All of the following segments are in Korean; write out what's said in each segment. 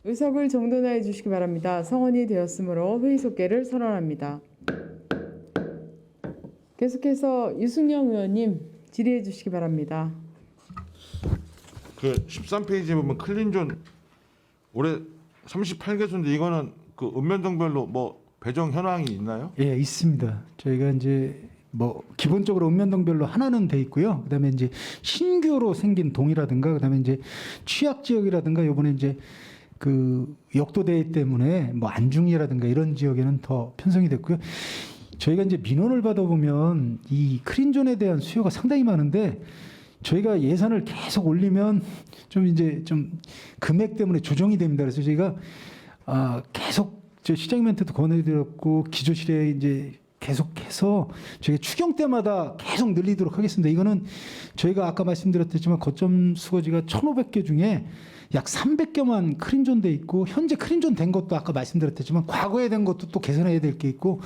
의석을 정돈하여 주시기 바랍니다. 성원이 되었으므로 회의 속개를 선언합니다. 계속해서 유승영 의원님 질의해 주시기 바랍니다. 그 13페이지에 보면 클린존 올해 38개소인데 이거는 그 읍면동별로 뭐 배정 현황이 있나요? 예, 있습니다. 저희가 이제 뭐 기본적으로 읍면동별로 하나는 돼 있고요. 그다음에 이제 신규로 생긴 동이라든가 그다음에 이제 취약 지역이라든가 요번에 이제 그 역도대회 때문에 뭐 안중이라든가 이런 지역에는 더 편성이 됐고요. 저희가 이제 민원을 받아보면 이 크린존에 대한 수요가 상당히 많은데 저희가 예산을 계속 올리면 좀 이제 좀 금액 때문에 조정이 됩니다. 그래서 저희가 계속 저 시장님한테도 권해드렸고 기조실에 이제 계속해서 저희가 추경 때마다 계속 늘리도록 하겠습니다. 이거는 저희가 아까 말씀드렸지만 거점 수거지가 1,500개 중에 약 300개만 크린존 돼 있고 현재 크린존 된 것도 아까 말씀드렸지만 과거에 된 것도 또 개선해야 될 게 있고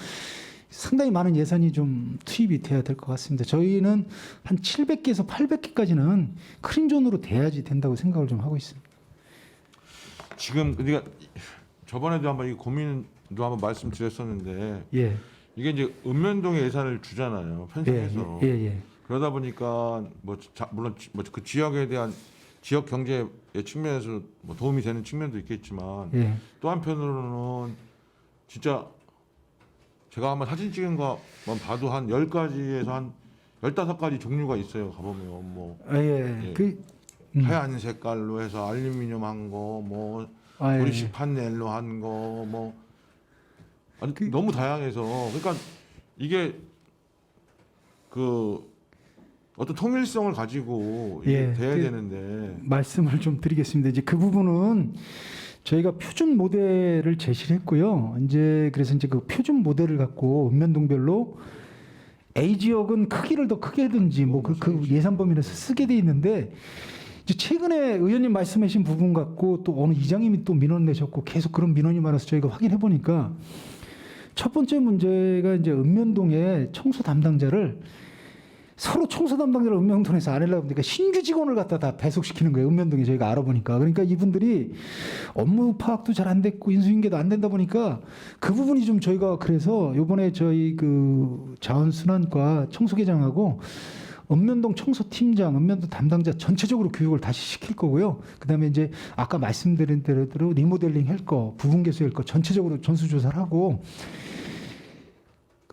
상당히 많은 예산이 좀 투입이 돼야 될 것 같습니다. 저희는 한 700개에서 800개까지는 크린존으로 돼야지 된다고 생각을 좀 하고 있습니다. 지금 그러니까 저번에도 한번 이 고민도 한번 말씀드렸었는데 예. 이게 이제 읍면동에 예산을 주잖아요. 편성해서. 예. 그러다 보니까 물론 뭐 그 지역에 대한 지역 경제의 측면에서 뭐 도움이 되는 측면도 있겠지만 예. 또 한편으로는 진짜 제가 한번 사진 찍은 거만 봐도 한 10가지에서 한 15가지 종류가 있어요. 가보면 뭐 예. 예. 하얀 색깔로 해서 알루미늄 한 거, 뭐 도리식 판넬로 한 거, 뭐 아니 너무 다양해서 그러니까 이게 그 어떤 통일성을 가지고 이게 돼야 되는데 말씀을 좀 드리겠습니다. 이제 그 부분은 저희가 표준 모델을 제시를 했고요. 이제 그래서 이제 그 표준 모델을 갖고 읍면동별로 A 지역은 크기를 더 크게 하든지 뭐 그 예산 범위 내에서 쓰게 돼 있는데 이제 최근에 의원님 말씀하신 부분 갖고 또 어느 이장님이 또 민원 내셨고 계속 그런 민원이 많아서 저희가 확인해 보니까 첫 번째 문제가 이제 읍면동의 청소 담당자를 서로 청소 담당자를 읍면동에서 안 하려고 하니까 신규 직원을 갖다 다 배속시키는 거예요. 읍면동에 저희가 알아보니까. 그러니까 이분들이 업무 파악도 잘 안 됐고 인수인계도 안 된다 보니까 그 부분이 좀 저희가 그래서 요번에 저희 그 자원순환과 청소계장하고 읍면동 청소팀장, 읍면동 담당자 전체적으로 교육을 다시 시킬 거고요. 그다음에 이제 아까 말씀드린 대로 리모델링 할 거, 부분 개수할 거 전체적으로 전수조사를 하고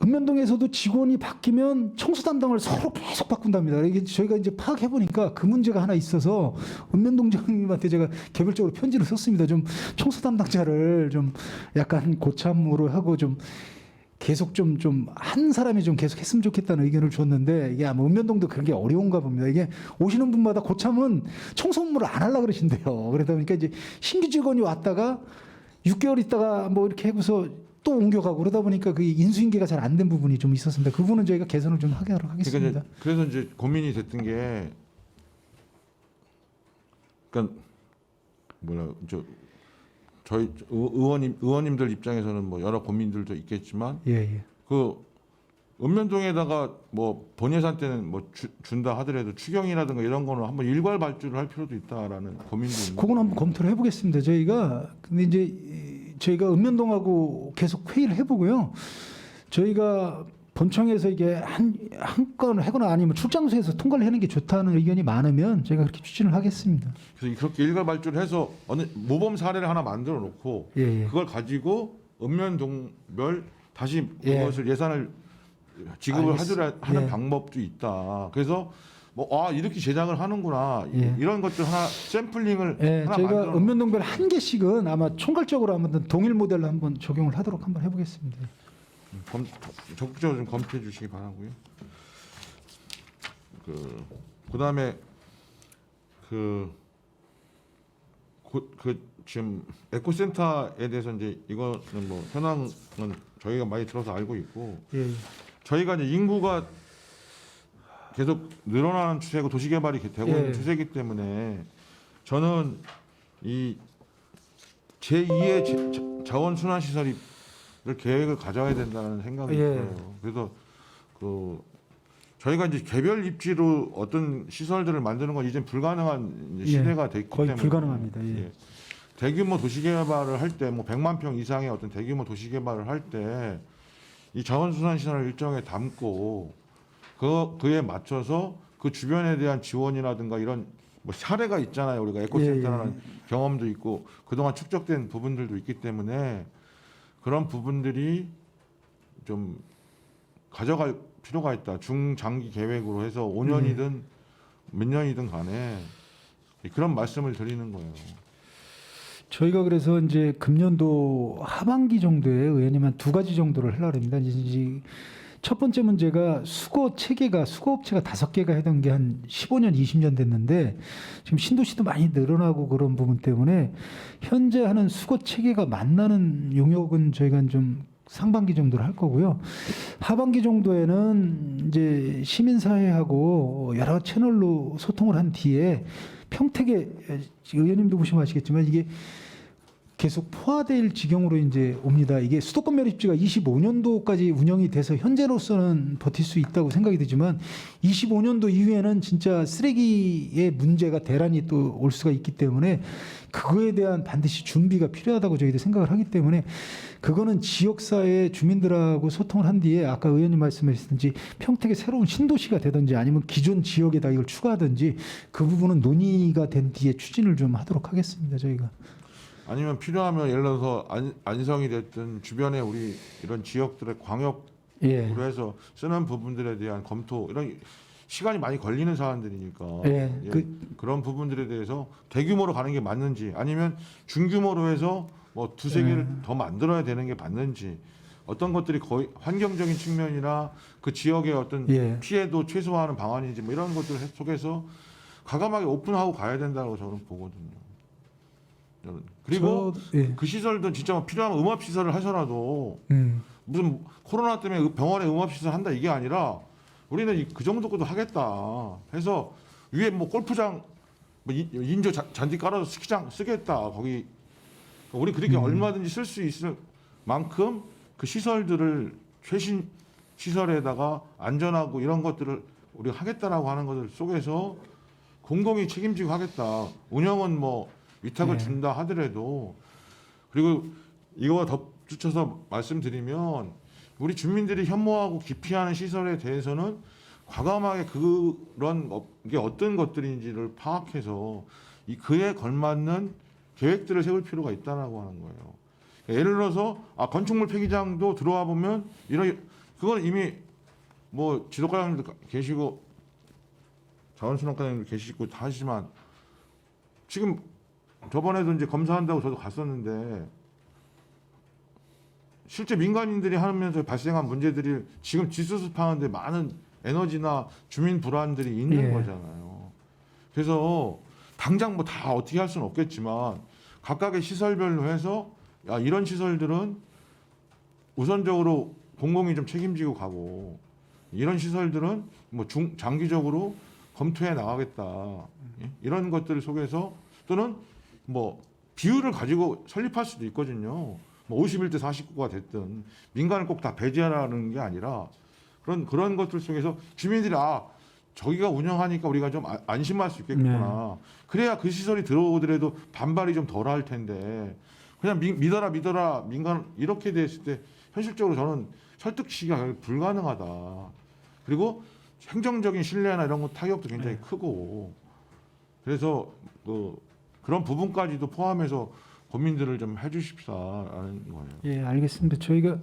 읍면동에서도 직원이 바뀌면 청소 담당을 서로 계속 바꾼답니다. 이게 저희가 이제 파악해 보니까 그 문제가 하나 있어서 읍면동장님한테 제가 개별적으로 편지를 썼습니다. 좀 청소 담당자를 좀 약간 고참으로 하고 좀 계속 좀 한 사람이 좀 계속 했으면 좋겠다는 의견을 줬는데 이게 아마 읍면동도 그런 게 어려운가 봅니다. 이게 오시는 분마다 고참은 청소 업무를 안 하려고 그러신대요. 그러다 보니까 이제 신규 직원이 왔다가 6개월 있다가 뭐 이렇게 해서 또 옮겨가고 그러다 보니까 그 인수인계가 잘 안 된 부분이 좀 있었습니다. 그 부분은 저희가 개선을 좀 하도록 하겠습니다. 그래서 이제 고민이 됐던 게 그러니까 저희 의원님들 입장에서는 뭐 여러 고민들도 있겠지만 그 읍면동에다가 뭐 본예산 때는 뭐 준다 하더라도 추경이라든가 이런 거는 한번 일괄 발주를 할 필요도 있다라는 고민도 있는. 그건 한번 검토를 해보겠습니다. 저희가 근데 이제 저희가 읍면동하고 계속 회의를 해보고요. 저희가 본청에서 이게 한 건을 하거나 아니면 출장소에서 통과를 하는 게 좋다는 의견이 많으면 저희가 그렇게 추진을 하겠습니다. 그래서 그렇게 일괄 발주를 해서 어느 모범 사례를 하나 만들어 놓고 그걸 가지고 읍면동별 다시 그것을 예산을 지급을 하는 방법도 있다. 그래서 뭐 이렇게 제작을 하는구나 이런 것들 하나 샘플링을 하나 저희가 만들어 읍면동별 한 개씩은 아마 총괄적으로 한번 동일 모델로 한번 적용을 하도록 한번 해보겠습니다. 적극적으로 좀 검토해 주시기 바라고요. 그다음에 지금 에코센터에 대해서 이제 이거는 뭐 현황은 저희가 많이 들어서 알고 있고 저희가 이제 인구가 계속 늘어나는 추세고 도시개발이 되고 있는 추세이기 때문에 저는 이 제2의 자원순환시설을 계획을 가져야 된다는 생각이 들어요. 그래서 저희가 이제 개별 입지로 어떤 시설들을 만드는 건 이제 불가능한 시대가 됐기 거의 때문에 불가능합니다. 대규모 도시 개발을 할 때 뭐 100만 평 이상의 어떤 대규모 도시 개발을 할 때 이 자원순환 시설을 일정에 담고 그에 맞춰서 그 주변에 대한 지원이라든가 이런 뭐 사례가 있잖아요. 우리가 에코센터라는 경험도 있고 그동안 축적된 부분들도 있기 때문에 그런 부분들이 좀 가져갈 필요가 있다. 중장기 계획으로 해서 5년이든 몇 년이든 간에 그런 말씀을 드리는 거예요. 저희가 그래서 이제 금년도 하반기 정도에 의원님 한 2가지 정도를 하려고 합니다. 이제 첫 번째 문제가 수거 업체가 5개가 하던 게 한 15년, 20년 됐는데 지금 신도시도 많이 늘어나고 그런 부분 때문에 현재 하는 수거 체계가 만나는 용역은 저희가 좀 상반기 정도로 할 거고요. 하반기 정도에는 이제 시민사회하고 여러 채널로 소통을 한 뒤에 평택에 의원님도 보시면 아시겠지만 이게 계속 포화될 지경으로 이제 옵니다. 이게 수도권 매립지가 25년도까지 운영이 돼서 현재로서는 버틸 수 있다고 생각이 되지만 25년도 이후에는 진짜 쓰레기의 문제가 대란이 또 올 수가 있기 때문에 그거에 대한 반드시 준비가 필요하다고 저희도 생각을 하기 때문에 그거는 지역사회 주민들하고 소통을 한 뒤에 아까 의원님 말씀하셨든지 평택의 새로운 신도시가 되든지 아니면 기존 지역에다 이걸 추가하든지 그 부분은 논의가 된 뒤에 추진을 좀 하도록 하겠습니다. 저희가. 아니면 필요하면 예를 들어서 안성이 됐든 주변에 우리 이런 지역들의 광역으로 해서 쓰는 부분들에 대한 검토 이런 시간이 많이 걸리는 사안들이니까 그런 부분들에 대해서 대규모로 가는 게 맞는지 아니면 중규모로 해서 뭐 두세 개를 더 만들어야 되는 게 맞는지 어떤 것들이 거의 환경적인 측면이나 그 지역의 어떤 피해도 최소화하는 방안인지 뭐 이런 것들 속에서 과감하게 오픈하고 가야 된다고 저는 보거든요. 그리고 그 시설도 진짜 뭐 필요하면 음압 시설을 하셔라도 무슨 코로나 때문에 병원에 음압 시설 한다 이게 아니라 우리는 그 정도 것도 하겠다 해서 위에 뭐 골프장 뭐 인조 잔디 깔아서 스키장 쓰겠다 거기 우리 그렇게 얼마든지 쓸 수 있을 만큼 그 시설들을 최신 시설에다가 안전하고 이런 것들을 우리가 하겠다라고 하는 것들 속에서 공공이 책임지고 하겠다. 운영은 뭐 위탁을 준다 하더라도 그리고 이거와 덧붙여서 말씀드리면 우리 주민들이 혐오하고 기피하는 시설에 대해서는 과감하게 그런 게 어떤 것들인지를 파악해서 그에 걸맞는 계획들을 세울 필요가 있다라고 하는 거예요. 예를 들어서 건축물 폐기장도 들어와 보면 그건 이미 뭐 지도과장님도 계시고 자원순환과장님도 계시고 다 하시지만 지금 저번에도 이제 검사한다고 저도 갔었는데 실제 민간인들이 하면서 발생한 문제들이 지금 뒷수습하는데 많은 에너지나 주민 불안들이 있는 거잖아요. 그래서 당장 뭐 다 어떻게 할 수는 없겠지만 각각의 시설별로 해서 이런 시설들은 우선적으로 공공이 좀 책임지고 가고 이런 시설들은 뭐 장기적으로 검토해 나가겠다. 이런 것들 속에서 또는 뭐 비율을 가지고 설립할 수도 있거든요. 뭐 51대 49가 됐든 민간을 꼭 다 배제하라는 게 아니라 그런 것들 속에서 주민들이 저기가 운영하니까 우리가 좀 안심할 수 있겠구나. 그래야 그 시설이 들어오더라도 반발이 좀 덜 할 텐데 그냥 믿어라 민간 이렇게 됐을 때 현실적으로 저는 설득시기가 불가능하다. 그리고 행정적인 신뢰나 이런 거 타격도 굉장히 크고 그래서 그런 부분까지도 포함해서 고민들을 좀 해주십사라는 거예요. 예, 알겠습니다. 저희가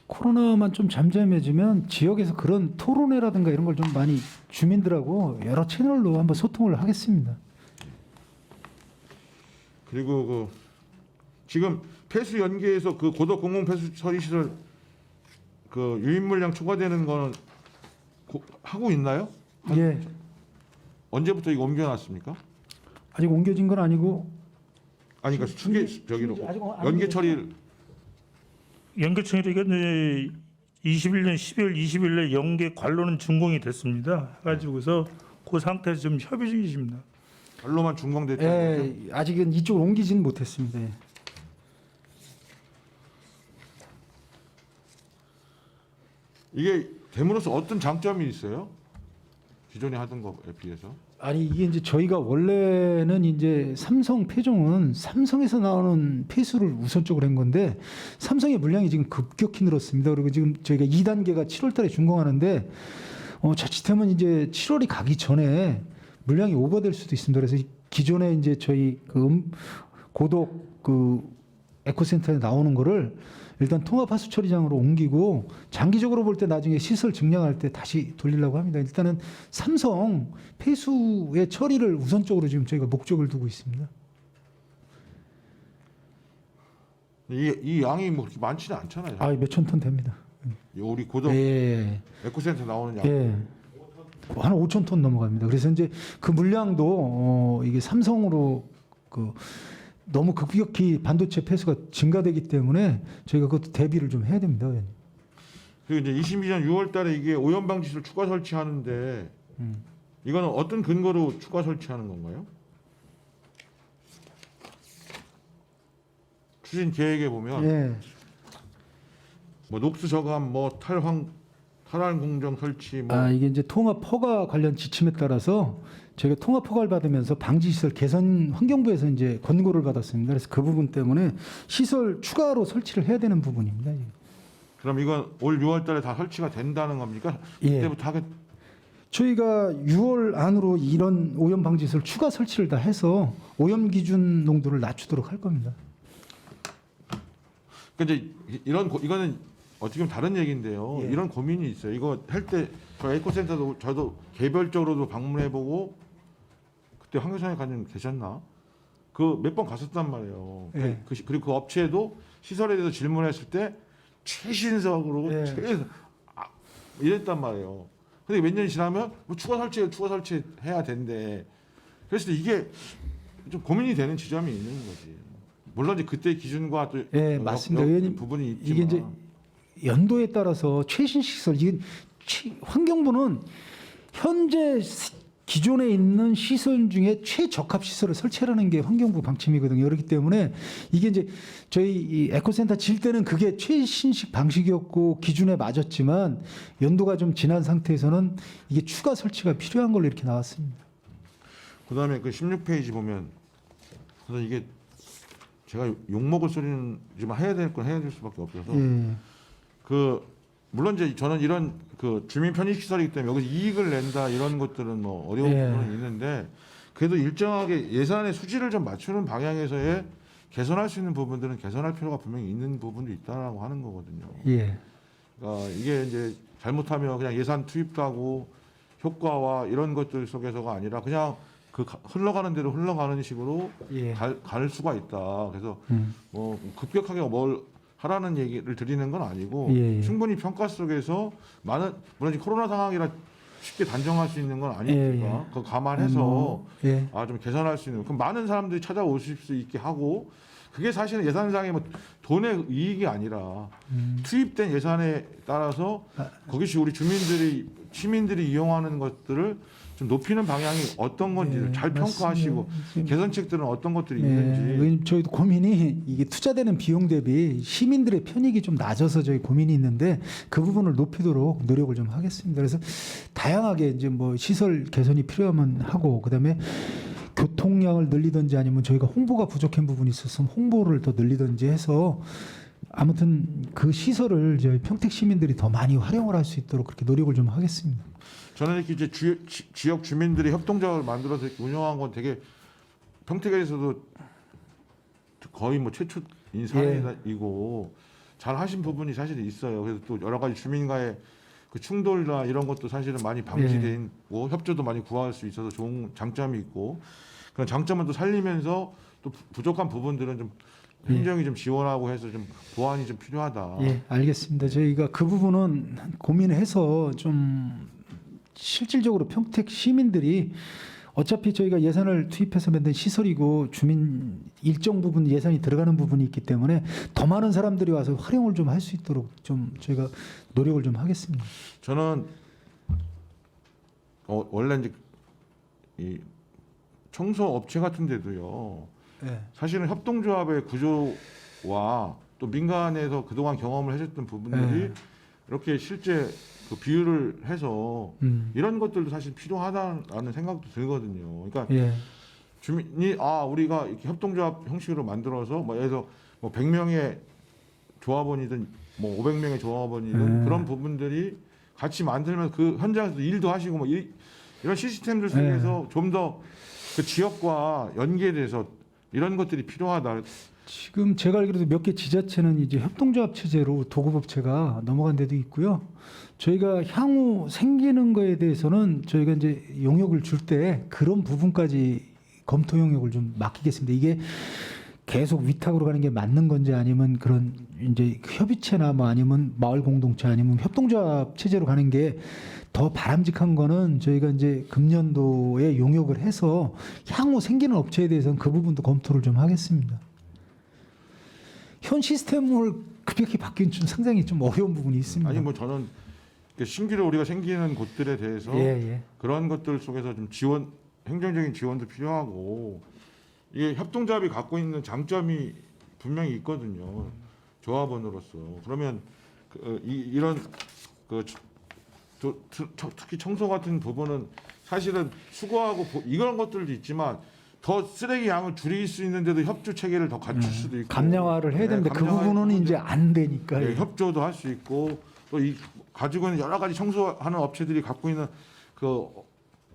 코로나만 좀 잠잠해지면 지역에서 그런 토론회라든가 이런 걸 좀 많이 주민들하고 여러 채널로 한번 소통을 하겠습니다. 그리고 지금 폐수 연계에서 그 고도 공공 폐수 처리 시설 그 유입 물량 초과되는 거는 하고 있나요? 예. 언제부터 이거 옮겨놨습니까? 아직 옮겨진 건 아니고. 아니 그러니까 저기로 연계 처리를 연계 처리가 이제 21년 12월 20일에 연계 관로는 준공이 됐습니다. 해가지고서 그 상태에서 좀 협의 중이십니다. 관로만 준공됐죠. 예, 아직은 이쪽으로 옮기지는 못했습니다. 예. 이게 됨으로써 어떤 장점이 있어요? 기존에 하던 것에 비해서? 아니 이게 이제 저희가 원래는 이제 삼성 폐종은 삼성에서 나오는 폐수를 우선적으로 한 건데 삼성의 물량이 지금 급격히 늘었습니다. 그리고 지금 저희가 2단계가 7월달에 준공하는데 자칫하면 이제 7월이 가기 전에 물량이 오버될 수도 있습니다. 그래서 기존에 이제 저희 고독 에코센터에 나오는 거를 일단 통합 하수 처리장으로 옮기고 장기적으로 볼 때 나중에 시설 증량할 때 다시 돌리려고 합니다. 일단은 삼성 폐수의 처리를 우선적으로 지금 저희가 목적을 두고 있습니다. 이 양이 뭐 그렇게 많지는 않잖아요. 아, 몇천 톤 됩니다. 우리 고등 예. 에코센터 나오는 양. 예. 한 5천 톤 넘어갑니다. 그래서 이제 그 물량도 이게 삼성으로 너무 급격히 반도체 폐수가 증가되기 때문에 저희가 그것도 대비를 좀 해야 됩니다. 의원님. 그리고 이제 22년 6월달에 이게 오염 방지술 추가 설치하는데 이거는 어떤 근거로 추가 설치하는 건가요? 추진 계획에 보면 예. 뭐 녹수 저감, 뭐 탈환 공정 설치, 뭐 이게 이제 통합 허가 관련 지침에 따라서 저희가 통합 허가를 받으면서 방지 시설 개선 환경부에서 이제 권고를 받았습니다. 그래서 그 부분 때문에 시설 추가로 설치를 해야 되는 부분입니다. 그럼 이건 올 6월달에 다 설치가 된다는 겁니까? 예. 그때부터 하겠. 저희가 6월 안으로 이런 오염 방지 시설 추가 설치를 다 해서 오염 기준 농도를 낮추도록 할 겁니다. 그러니까 이제 이거는 어떻게 보면 다른 얘기인데요. 예. 이런 고민이 있어요. 이거 할 때 저 에코센터도 저도 개별적으로도 방문해보고 그때 황교선관님 계셨나? 그 몇 번 갔었단 말이에요. 예. 그리고 그 업체에도 시설에 대해서 질문했을 때 최신석으로 예. 이랬단 말이에요. 근데 몇 년이 지나면 뭐 추가 설치해야 된대. 그래서 이게 좀 고민이 되는 지점이 있는 거지. 물론 이제 그때 기준과 또 예, 맞습니다. 의원님, 부분이 있지만 이게 이제 연도에 따라서 최신 시설 이게 환경부는 현재 기존에 있는 시설 중에 최적합 시설을 설치하라는 게 환경부 방침이거든요. 그렇기 때문에 이게 이제 저희 이 에코센터 질 때는 그게 최신식 방식이었고 기준에 맞았지만 연도가 좀 지난 상태에서는 이게 추가 설치가 필요한 걸로 이렇게 나왔습니다. 그다음에 그 16페이지 보면 그래서 이게 제가 욕 먹을 소리는 지금 해야 될 건 해야 될 수밖에 없어서 예. 물론 이제 저는 이런 주민 편익 시설이기 때문에 여기서 이익을 낸다 이런 것들은 뭐 어려운 예. 부분은 있는데 그래도 일정하게 예산의 수지를 좀 맞추는 방향에서의 개선할 수 있는 부분들은 개선할 필요가 분명히 있는 부분도 있다라고 하는 거거든요. 예. 그러니까 이게 이제 잘못하면 그냥 예산 투입도 하고 효과와 이런 것들 속에서가 아니라 그냥 흘러가는 대로 흘러가는 식으로 예. 갈 수가 있다. 그래서 뭐 급격하게 뭘 하라는 얘기를 드리는 건 아니고 예. 충분히 평가 속에서 물론 이제 코로나 상황이라 쉽게 단정할 수 있는 건 아니니까 예. 그거 감안해서 예. 좀 개선할 수 있는 그럼 많은 사람들이 찾아오실 수 있게 하고 그게 사실은 예산상의 뭐 돈의 이익이 아니라 투입된 예산에 따라서 거기서 우리 시민들이 이용하는 것들을 좀 높이는 방향이 어떤 건지를 예, 잘 평가하시고 맞습니다. 개선책들은 어떤 것들이 예, 있는지 의원님, 저희도 고민이 이게 투자되는 비용 대비 시민들의 편익이 좀 낮아서 저희 고민이 있는데 그 부분을 높이도록 노력을 좀 하겠습니다. 그래서 다양하게 이제 뭐 시설 개선이 필요하면 하고 그다음에 교통량을 늘리든지 아니면 저희가 홍보가 부족한 부분이 있었으면 홍보를 더 늘리든지 해서 아무튼 그 시설을 저희 평택 시민들이 더 많이 활용을 할 수 있도록 그렇게 노력을 좀 하겠습니다. 저는 이렇게 이제 지역 주민들이 협동조합을 만들어서 이렇게 운영한 건 되게 평택에서도 거의 뭐 최초인 사례이고 잘 하신 부분이 사실 있어요. 그래서 또 여러 가지 주민과의 그 충돌이나 이런 것도 사실은 많이 방지되고 협조도 많이 구할 수 있어서 좋은 장점이 있고 그런 장점은 또 살리면서 또 부족한 부분들은 좀 행정이 좀 지원하고 해서 좀 보완이 좀 필요하다. 예, 알겠습니다. 저희가 그 부분은 고민해서 좀 실질적으로 평택 시민들이 어차피 저희가 예산을 투입해서 만든 시설이고 주민 일정 부분 예산이 들어가는 부분이 있기 때문에 더 많은 사람들이 와서 활용을 좀 할 수 있도록 좀 저희가 노력을 좀 하겠습니다. 저는 원래 이제 이 청소 업체 같은 데도요. 예. 사실은 협동조합의 구조와 또 민간에서 그동안 경험을 하셨던 부분들이 이렇게 실제 그 비율을 해서 이런 것들도 사실 필요하다라는 생각도 들거든요. 그러니까 예. 주민이 우리가 이렇게 협동조합 형식으로 만들어서 뭐 예를 들어 뭐 100명의 조합원이든 뭐 500명의 조합원이든 그런 부분들이 같이 만들면 그 현장에서 일도 하시고 뭐 이런 시스템들 속에서 좀 더 그 지역과 연계돼서 이런 것들이 필요하다. 지금 제가 알기로도 몇 개 지자체는 이제 협동조합 체제로 도급업체가 넘어간 데도 있고요. 저희가 향후 생기는 거에 대해서는 저희가 이제 용역을 줄 때 그런 부분까지 검토 용역을 좀 맡기겠습니다. 이게 계속 위탁으로 가는 게 맞는 건지 아니면 그런 이제 협의체나 뭐 아니면 마을 공동체 아니면 협동조합 체제로 가는 게 더 바람직한 거는 저희가 이제 금년도에 용역을 해서 향후 생기는 업체에 대해서는 그 부분도 검토를 좀 하겠습니다. 현 시스템을 급격히 바뀌는 좀 상당히 좀 어려운 부분이 있습니다. 아니 뭐 저는 신규로 우리가 생기는 곳들에 대해서 예. 그런 것들 속에서 좀 지원, 행정적인 지원도 필요하고 이게 협동조합이 갖고 있는 장점이 분명히 있거든요. 조합원으로서. 그러면 이런 특히 청소 같은 부분은 사실은 수거하고 이런 것들도 있지만 더 쓰레기 양을 줄일 수 있는데도 협조 체계를 더 갖출 수도 있고 감량화를 해야 되는데 그 부분은 이제 안 되니까. 협조도 할 수 있고 또 이 가지고 있는 여러 가지 청소하는 업체들이 갖고 있는 그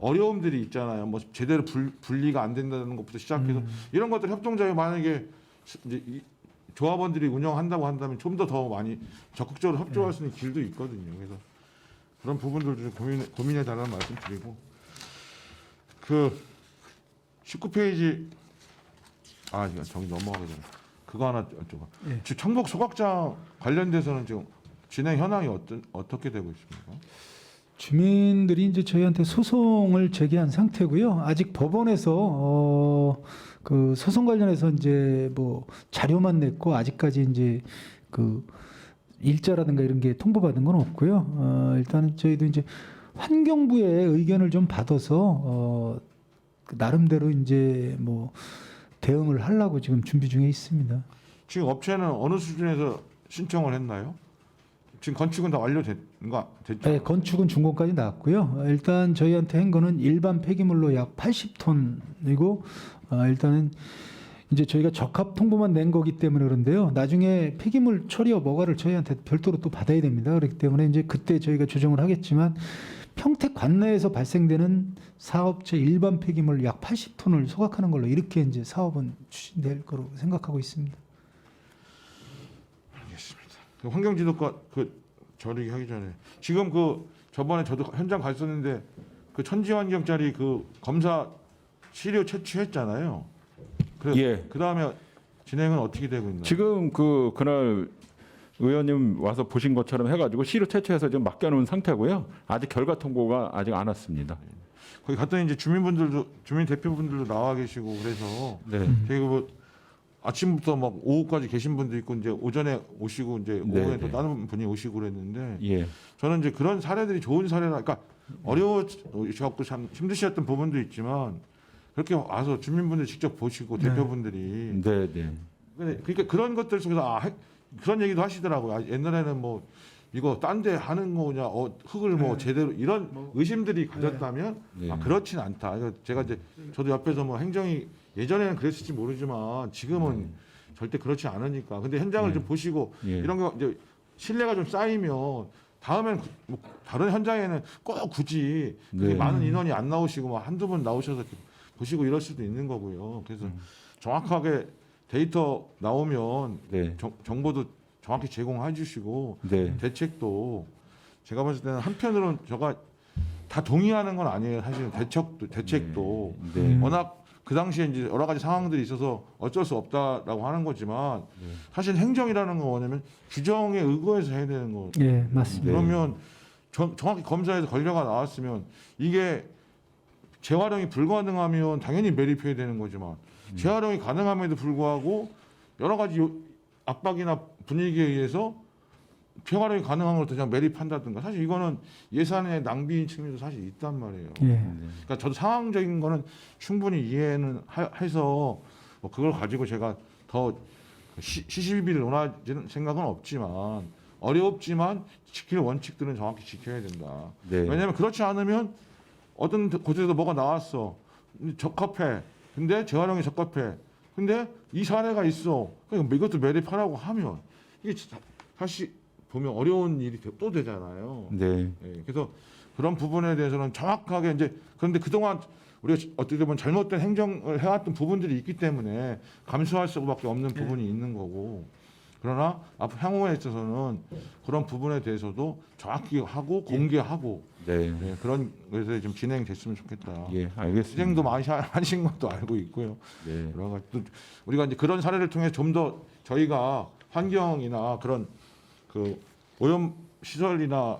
어려움들이 있잖아요. 뭐 제대로 분리가 안 된다는 것부터 시작해서 이런 것들 협동조합이 만약에 이제 조합원들이 운영한다고 한다면 좀 더 많이 적극적으로 협조할 수 있는 길도 있거든요. 그래서 그런 부분들도 좀 고민해 달라는 말씀 드리고 그 19페이지 이거 저기 넘어가게 되네. 그거 하나 여쭤봐. 예. 지금 청복 소각장 관련돼서는 지금 진행 현황이 어떻게 되고 있습니까? 주민들이 이제 저희한테 소송을 제기한 상태고요. 아직 법원에서 그 소송 관련해서 이제 뭐 자료만 냈고 아직까지 이제 그 일자라든가 이런 게 통보받은 건 없고요. 일단은 저희도 이제 환경부의 의견을 좀 받아서 그 나름대로 이제 뭐 대응을 하려고 지금 준비 중에 있습니다. 지금 업체는 어느 수준에서 신청을 했나요? 지금 건축은 다 완료됐죠? 네, 건축은 준공까지 나왔고요. 일단 저희한테 한 거는 일반 폐기물로 약 80톤이고 일단은 이제 저희가 적합 통보만 낸 거기 때문에 그런데요. 나중에 폐기물 처리와 뭐가를 저희한테 별도로 또 받아야 됩니다. 그렇기 때문에 이제 그때 저희가 조정을 하겠지만 평택 관내에서 발생되는 사업체 일반 폐기물 약 80톤을 소각하는 걸로 이렇게 이제 사업은 추진될 거로 생각하고 있습니다. 알겠습니다. 그 환경지도과 저리 하기 전에 지금 저번에 저도 현장 갔었는데 그 천지환경짜리 그 검사 시료 채취했잖아요. 예. 그 다음에 진행은 어떻게 되고 있나요? 지금 그날 의원님 와서 보신 것처럼 해가지고 시료 채취해서 지금 맡겨놓은 상태고요. 아직 결과 통보가 아직 안 왔습니다. 거기 갔더니 이제 주민 대표분들도 나와 계시고 그래서 네. 되게 뭐 아침부터 막 오후까지 계신 분도 있고 이제 오전에 오시고 이제 오후에 또 다른 분이 오시고 그랬는데 예. 저는 이제 그런 사례들이 좋은 사례라, 그러니까 어려우셨고 참 힘드셨던 부분도 있지만 그렇게 와서 주민분들 직접 보시고 대표분들이 네, 네. 그러니까 그런 것들 속에서 그런 얘기도 하시더라고요. 옛날에는 뭐 이거 딴 데 하는 거냐, 흙을 뭐 제대로 이런 의심들이 가졌다면 네. 그렇진 않다. 이거 제가 이제 저도 옆에서 뭐 행정이 예전에는 그랬을지 모르지만 지금은 절대 그렇지 않으니까. 근데 현장을 좀 보시고 예. 이런 거 이제 신뢰가 좀 쌓이면 다음엔 뭐 다른 현장에는 꼭 굳이 그렇게 네. 많은 인원이 안 나오시고 막 한두 분 나오셔서 이렇게 보시고 이럴 수도 있는 거고요. 그래서 정확하게 데이터 나오면 네. 정보도 정확히 제공해 주시고 네. 대책도 제가 봤을 때는 한편으로는 제가 다 동의하는 건 아니에요. 사실 대책도 네. 워낙 그 당시에 이제 여러 가지 상황들이 있어서 어쩔 수 없다라고 하는 거지만 사실 행정이라는 건 뭐냐면 규정에 의거해서 해야 되는 거. 예, 맞습니다. 그러면 정확히 검사에서 권려가 나왔으면 이게 재활용이 불가능하면 당연히 매립해야 되는 거지만 재활용이 가능함에도 불구하고 여러 가지 압박이나 분위기에 의해서 재활용이 가능한 걸 그냥 매립한다든가 사실 이거는 예산의 낭비인 측면도 사실 있단 말이에요. 예. 그러니까 저도 상황적인 거는 충분히 이해는 해서 뭐 그걸 가지고 제가 더 시시비비를 논하지는 생각은 없지만 어렵지만 지킬 원칙들은 정확히 지켜야 된다. 네. 왜냐하면 그렇지 않으면 어떤 곳에서 뭐가 나왔어. 적합해. 근데 재활용이 적합해. 근데 이 사례가 있어. 그러니까 이것도 매립하라고 하면 이게 사실 보면 어려운 일이 또 되잖아요. 네. 예, 그래서 그런 부분에 대해서는 정확하게 이제 그런데 그동안 우리가 어떻게 보면 잘못된 행정을 해왔던 부분들이 있기 때문에 감수할 수밖에 없는 부분이 있는 거고 그러나 앞으로 향후에 있어서는 그런 부분에 대해서도 정확히 하고 공개하고 네. 예, 그런 것에 좀 진행됐으면 좋겠다. 예, 알겠습니다. 시행도 많이 하신 것도 알고 있고요. 네. 여러 가지 또 우리가 이제 그런 사례를 통해 좀 더 저희가 환경이나 그런 그 오염 시설이나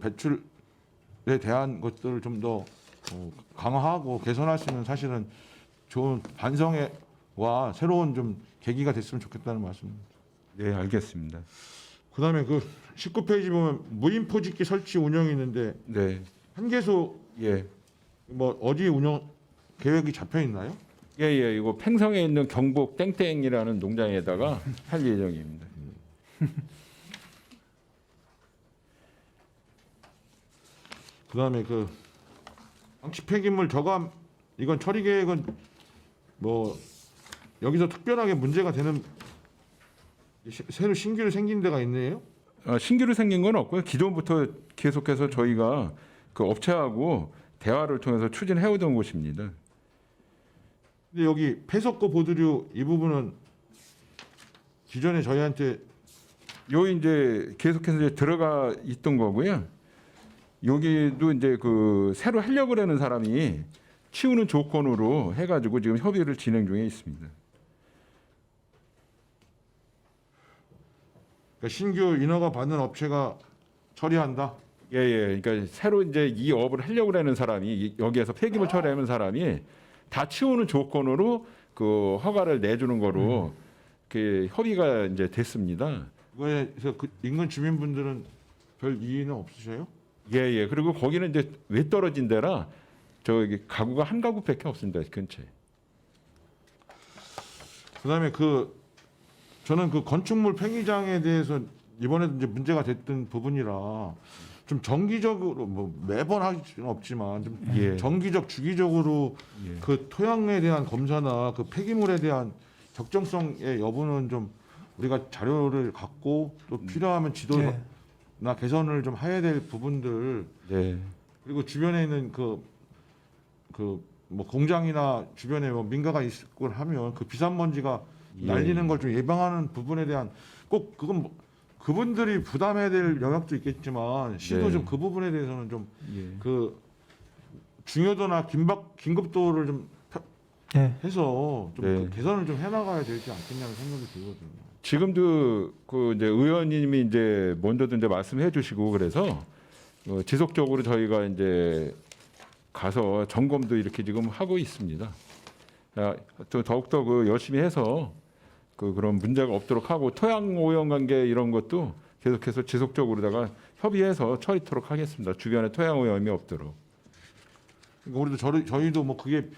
배출에 대한 것들을 좀 더 강화하고 개선할 수 있는 사실은 좋은 반성과 새로운 좀 계기가 됐으면 좋겠다는 말씀입니다. 네, 알겠습니다. 그다음에 그 19페이지 보면 무인 포집기 설치 운영이 있는데 네. 한계소 예. 뭐 어디 운영 계획이 잡혀 있나요? 예, 예. 이거 팽성에 있는 경북 땡땡이라는 농장에다가 할 예정입니다. 그다음에 그 방치 폐기물 저감 이건 처리 계획은 뭐 여기서 특별하게 문제가 되는 새로 신규로 생긴 데가 있네요. 신규로 생긴 건 없고요. 기존부터 계속해서 저희가 그 업체하고 대화를 통해서 추진해오던 곳입니다. 근데 여기 폐석고 보드류 이 부분은 기존에 저희한테 요 이제 계속해서 이제 들어가 있던 거고요. 여기도 이제 그 새로 하려고 그러는 사람이 치우는 조건으로 해가지고 지금 협의를 진행 중에 있습니다. 그러니까 신규 인허가 받는 업체가 처리한다. 예, 예. 그러니까 새로 이제 이 업을 하려고 하는 사람이 여기에서 폐기물 처리하는 사람이 다 치우는 조건으로 그 허가를 내주는 거로 그 협의가 이제 됐습니다. 이거에서 그 인근 주민분들은 별 이의는 없으세요? 예, 예. 그리고 거기는 이제 왜 떨어진 데라 저기 가구가 한 가구밖에 없습니다. 근처에. 그다음에 그 저는 그 건축물 폐기장에 대해서 이번에도 이제 문제가 됐던 부분이라 좀 정기적으로 뭐 매번 할 수는 없지만 좀 예. 정기적 주기적으로 예. 그 토양에 대한 검사나 그 폐기물에 대한 적정성의 여부는 좀 우리가 자료를 갖고 또 필요하면 지도나 예. 개선을 좀 해야 될 부분들 네. 그리고 주변에 있는 그 뭐 공장이나 주변에 뭐 민가가 있을 하면 그 비산먼지가 예. 날리는 걸 좀 예방하는 부분에 대한 꼭 그건 뭐 그분들이 부담해야 될 영역도 있겠지만 시도 네. 좀 그 부분에 대해서는 좀 예. 그 중요도나 긴급도를 좀 예. 해서 좀 네. 그 개선을 좀 해나가야 되지 않겠냐는 생각이 들거든요. 지금도 그 이제 의원님이 이제 먼저도 이제 말씀해 주시고 그래서 지속적으로 저희가 이제 가서 점검도 이렇게 지금 하고 있습니다. 또 더욱더 그 열심히 해서 그런 문제가 없도록 하고 토양 오염 관계 이런 것도 계속해서 지속적으로다가 협의해서 처리토록 하겠습니다. 주변에 토양 오염이 없도록. 그러니까 우리도 저희도 뭐 그게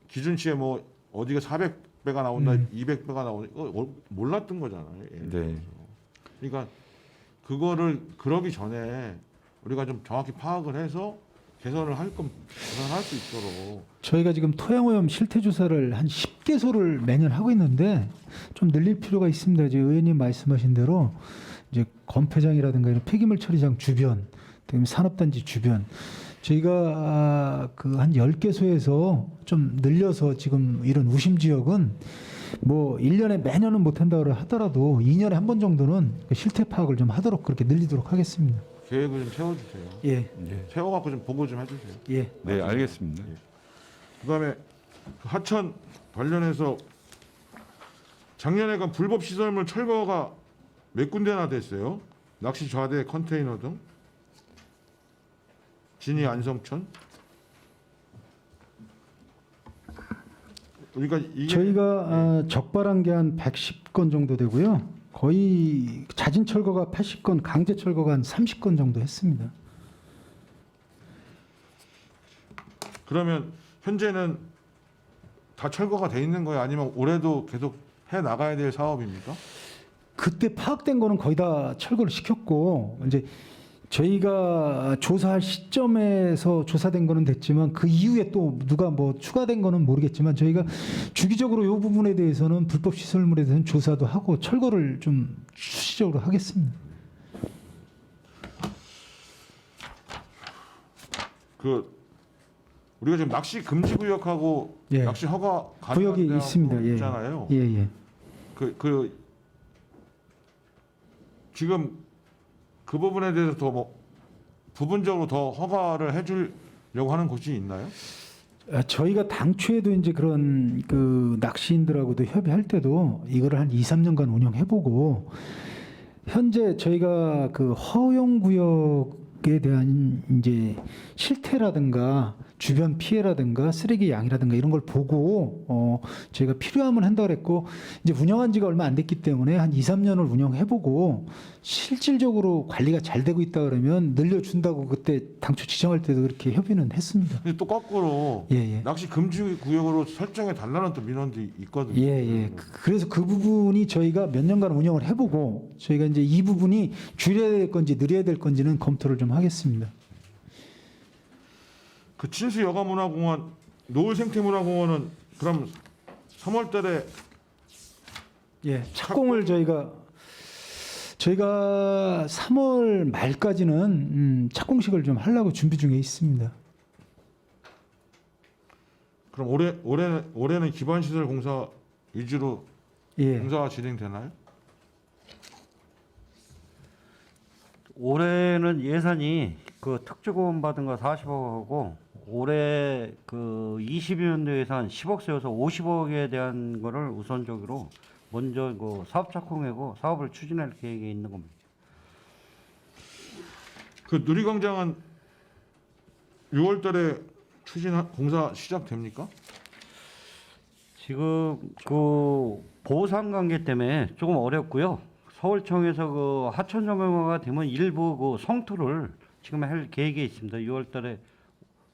기준치에 뭐 어디가 400배가 나온다, 200배가 나온다 이거 몰랐던 거잖아요. 예를 네. 들어서. 그러니까 그거를 그러기 전에 우리가 좀 정확히 파악을 해서 개선을 개선할 수 있도록 저희가 지금 토양오염 실태 조사를 한 10개소를 매년 하고 있는데 좀 늘릴 필요가 있습니다. 이제 의원님 말씀하신 대로 이제 건폐장이라든가 이런 폐기물 처리장 주변, 그다음에 산업단지 주변 저희가 그 한 10개소에서 좀 늘려서 지금 이런 우심 지역은 뭐 1년에 매년은 못 한다고 하더라도 2년에 한 번 정도는 그 실태 파악을 좀 하도록 그렇게 늘리도록 하겠습니다. 계획을 좀 세워주세요. 예. 예. 세워갖고 좀 보고 좀 해주세요. 예. 네, 알겠습니다. 그다음에 그 하천 관련해서 작년에 불법 시설물 철거가 몇 군데나 됐어요. 낚시 좌대 컨테이너 등 진이 안성천. 그러니까 이게 저희가 적발한 게 한 110건 정도 되고요. 거의 자진 철거가 80건, 강제 철거가 한 30건 정도 했습니다. 그러면 현재는 다 철거가 돼 있는 거예요? 아니면 올해도 계속 해 나가야 될 사업입니까? 그때 파악된 거는 거의 다 철거를 시켰고 이제 저희가 조사할 시점에서 조사된 거는 됐지만 그 이후에 또 누가 뭐 추가된 거는 모르겠지만 저희가 주기적으로 이 부분에 대해서는 불법 시설물에 대해서는 조사도 하고 철거를 좀 수시적으로 하겠습니다. 그 우리가 지금 낚시 금지 구역하고 예. 낚시 허가 가능한 구역이 데하고 있습니다. 예. 있잖아요. 예, 예. 지금 그 부분에 대해서 더 뭐 부분적으로 더 허가를 해주려고 하는 곳이 있나요? 저희가 당초에도 이제 그런 그 낚시인들하고도 협의할 때도 이거를 한 2, 3년간 운영해보고 현재 저희가 그 허용 구역에 대한 이제 실태라든가 주변 피해라든가 쓰레기 양이라든가 이런 걸 보고 저희가 필요하면 한다 그랬고 이제 운영한 지가 얼마 안 됐기 때문에 한 2, 3년을 운영해보고 실질적으로 관리가 잘 되고 있다 그러면 늘려준다고 그때 당초 지정할 때도 그렇게 협의는 했습니다. 근데 또 거꾸로 예, 예. 낚시 금지 구역으로 설정해 달라는 또 민원도 있거든요. 예, 예. 그래서 그 부분이 저희가 몇 년간 운영을 해보고 저희가 이제 이 부분이 줄여야 될 건지 늘려야 될 건지는 검토를 좀 하겠습니다. 그 친수 여가문화공원, 노을 생태문화공원은 그럼 3월달에 예, 착공을 저희가 3월 말까지는 착공식을 좀 하려고 준비 중에 있습니다. 그럼 올해는 기반시설 공사 위주로 예, 공사가 진행되나요? 올해는 예산이 그 특주공원 받은 거 40억하고 올해 그 22년도 예산 10억 세워서 50억에 대한 거를 우선적으로 먼저 그 사업 착공하고 사업을 추진할 계획에 있는 겁니다. 그 누리광장은 6월달에 공사 시작됩니까? 지금 그 보상 관계 때문에 조금 어렵고요. 서울청에서 그 하천 조명화가 되면 일부 그 성토를 지금 할 계획에 있습니다. 6월달에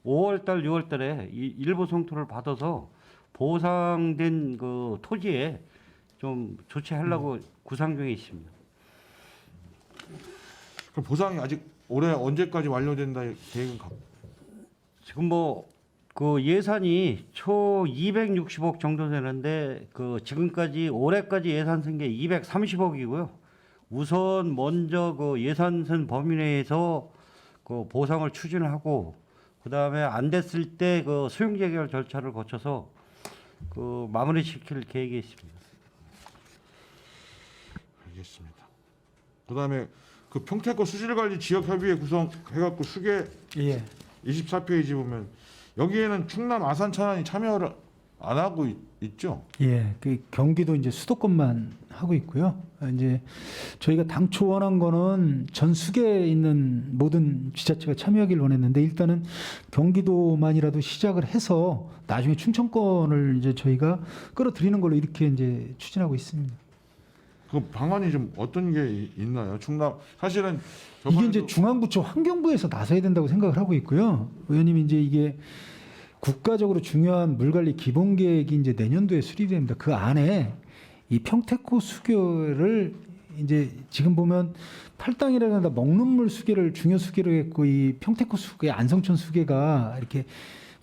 5월달, 6월달에 일부 성토를 받아서 보상된 그 토지에 좀 조치하려고 구상 중에 있습니다. 그럼 보상이 아직 올해 언제까지 완료된다 계획은 지금 뭐 그 예산이 초 260억 정도 되는데 그 지금까지 올해까지 예산선 게 230억이고요. 우선 먼저 그 예산선 범위 내에서 그 보상을 추진하고 그다음에 안 됐을 때 그 수용 재결 절차를 거쳐서 그 마무리 시킬 계획이 있습니다. 알겠습니다. 그다음에 그 평택고 수질관리 지역협의회 구성해갖고 수계 예, 24페이지 보면 여기에는 충남 아산 천안이 참여를 안 하고 있죠? 예. 그 경기도 이제 수도권만 하고 있고요. 이제 저희가 당초 원한 거는 전 수계에 있는 모든 지자체가 참여하기를 원했는데 일단은 경기도만이라도 시작을 해서 나중에 충청권을 이제 저희가 끌어들이는 걸로 이렇게 이제 추진하고 있습니다. 그 방안이 좀 어떤 게 있나요? 충남 사실은 이게 이제 중앙부처 환경부에서 나서야 된다고 생각을 하고 있고요. 의원님이 이제 이게 국가적으로 중요한 물관리 기본 계획이 이제 내년도에 수립됩니다. 그 안에 이 평택호 수교를 이제 지금 보면 팔당이라든가 먹는 물 수계를 중요 수계로 했고 이 평택호 수계, 안성천 수계가 이렇게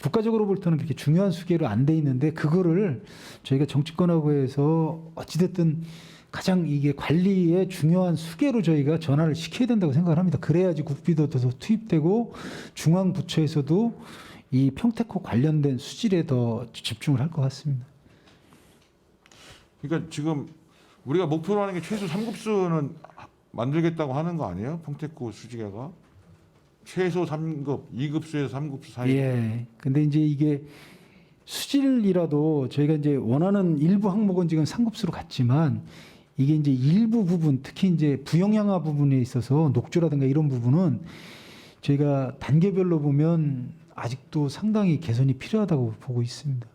국가적으로 볼 때는 그렇게 중요한 수계로 안 돼 있는데 그거를 저희가 정치권하고 해서 어찌됐든 가장 이게 관리에 중요한 수계로 저희가 전환을 시켜야 된다고 생각을 합니다. 그래야지 국비도 더 투입되고 중앙부처에서도 이 평택호 관련된 수질에 더 집중을 할 것 같습니다. 그러니까 지금 우리가 목표로 하는 게 최소 3급수는 만들겠다고 하는 거 아니에요? 평택호 수지개가 최소 3급, 2급수에서 3급수 사이. 예. 근데 이제 이게 수질이라도 저희가 이제 원하는 일부 항목은 지금 3급수로 갔지만 이게 이제 일부 부분, 특히 이제 부영양화 부분에 있어서 녹조라든가 이런 부분은 저희가 단계별로 보면 아직도 상당히 개선이 필요하다고 보고 있습니다.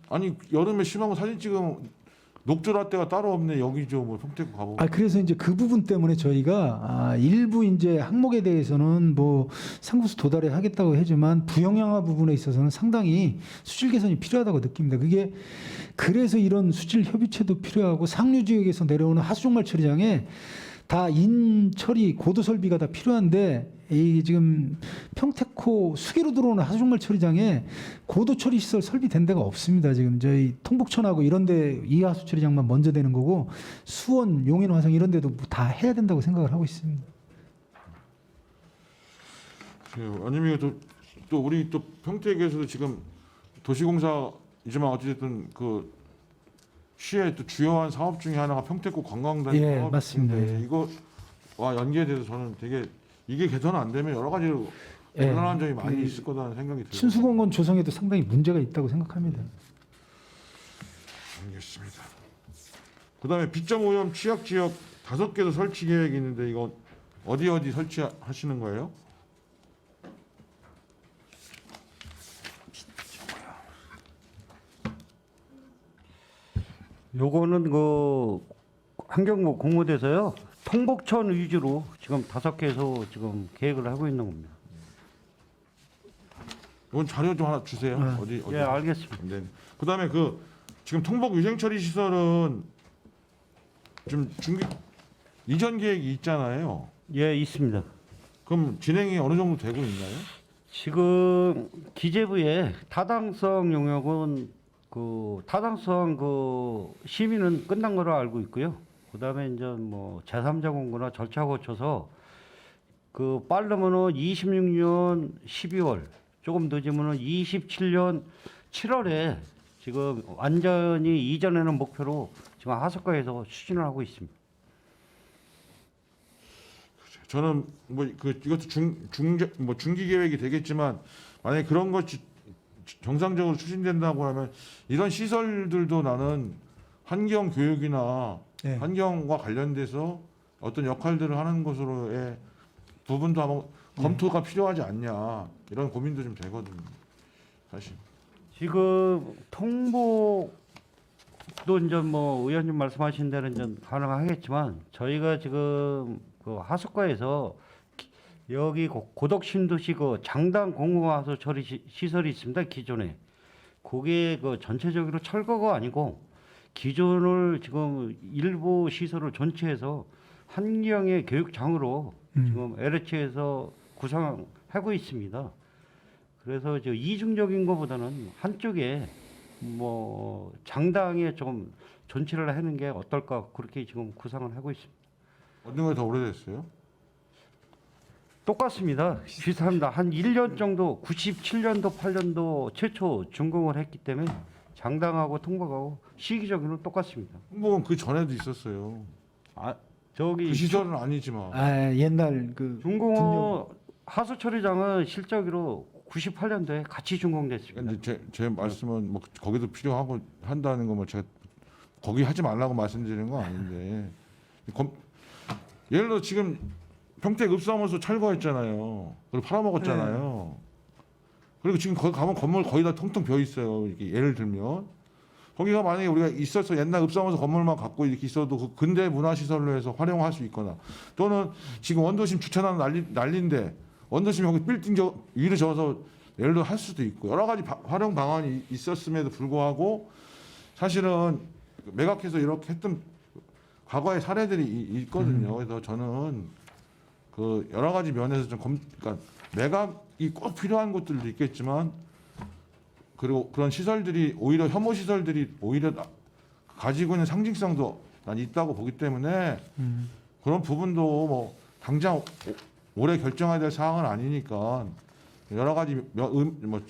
아니 여름에 심하고 사진 찍으면 녹조라떼가 따로 없네. 여기죠. 뭐 평택 가보고. 그래서 이제 그 부분 때문에 저희가 일부 이제 항목에 대해서는 뭐 상부수 도달에 하겠다고 하지만 부영양화 부분에 있어서는 상당히 수질 개선이 필요하다고 느낍니다. 그게 그래서 이런 수질 협의체도 필요하고 상류 지역에서 내려오는 하수종말 처리장에 다 인 처리 고도 설비가 다 필요한데 이 지금 평택호 수기로 들어오는 하수종말 처리장에 고도 처리 시설 설비된 데가 없습니다. 지금 저희 통북천하고 이런데 이 하수 처리장만 먼저 되는 거고 수원, 용인, 화성 이런 데도 다 해야 된다고 생각을 하고 있습니다. 아니면 또 우리 또 평택에서도 지금 도시공사이지만 어찌됐든 그 시의 또 주요한 사업 중에 하나가 평택구 관광단 사업인데 맞습니다. 이거와 연계돼서 저는 되게 이게 개선 안 되면 여러 가지로 곤란한 점이 많이 있을 거라는 생각이 들어요. 친수공원 조성에도 상당히 문제가 있다고 생각합니다. 알겠습니다. 그다음에 비점 오염 취약 지역 5개도 설치 계획이 있는데 이거 어디 설치하시는 거예요? 요거는 그 환경부 공모돼서요. 통북천 위주로 지금 5개에서 지금 계획을 하고 있는 겁니다. 이건 자료 좀 하나 주세요. 어디? 예, 알겠습니다. 네. 그다음에 그 지금 통복 위생처리 시설은 좀 이전 계획이 있잖아요. 예, 있습니다. 그럼 진행이 어느 정도 되고 있나요? 지금 기재부의 타당성 용역은 그 타당성 그 심의는 끝난 거로 알고 있고요. 그다음에 이제 뭐 제3자 공고나 절차 거쳐서 그 빠르면은 26년 12월, 조금 늦으면은 27년 7월에 지금 완전히 이전에는 목표로 지금 하석가에서 추진을 하고 있습니다. 저는 뭐 이것도 중기 계획이 되겠지만 만약에 그런 것이 정상적으로 추진된다고 하면 이런 시설들도 나는 환경 교육이나 네. 환경과 관련돼서 어떤 역할들을 하는 것으로의 부분도 아마 검토가 필요하지 않냐 이런 고민도 좀 되거든요. 사실. 지금 통보도 이제 뭐 의원님 말씀하신 대로 이제 가능하겠지만 저희가 지금 그 하숙가에서 여기 고덕 신도시 그 장당 공공하수 처리 시설이 있습니다. 기존에 그게 그 전체적으로 철거가 아니고 기존을 지금 일부 시설을 전체해서 환경의 교육장으로 지금 LH에서 구상하고 있습니다. 그래서 저 이중적인 것보다는 한쪽에 뭐 장당에 좀 전체를 하는 게 어떨까 그렇게 지금 구상을 하고 있습니다. 어느 게 더 오래됐어요? 똑같습니다. 비슷합니다. 한 1년 정도 97년도 8년도 최초 준공을 했기 때문에 장당하고 통보하고 시기적으로는 똑같습니다. 통복은 그 전에도 있었어요. 저기 그 시설은 아니지만. 옛날 그 준공은 하수 처리장은 실적으로 98년도에 같이 준공됐습니다. 근데 제 말씀은 뭐 거기도 필요하고 한다는 거 뭐 제가 거기 하지 말라고 말씀드리는 건 아닌데 예를 들어 지금 평택 읍사무소 철거했잖아요. 그리고 팔아먹었잖아요. 그리고 지금 거기 가면 건물 거의 다 텅텅 비어 있어요. 이렇게 예를 들면 거기가 만약에 우리가 있어서 옛날 읍사무소 건물만 갖고 이렇게 있어도 그 근대 문화시설로 해서 활용할 수 있거나 또는 지금 원도심 주차장 난리인데 원도심 여기 빌딩 위로 저어서 예를 들어 할 수도 있고 여러 가지 활용 방안이 있었음에도 불구하고 사실은 매각해서 이렇게 했던 과거의 사례들이 있거든요. 그래서 저는 그 여러 가지 면에서 좀 그러니까 매각이 꼭 필요한 곳들도 있겠지만 그리고 그런 시설들이 오히려 혐오 시설들이 오히려 가지고 있는 상징성도 난 있다고 보기 때문에 그런 부분도 뭐 당장 올해 결정해야 될 사항은 아니니까 여러 가지 뭐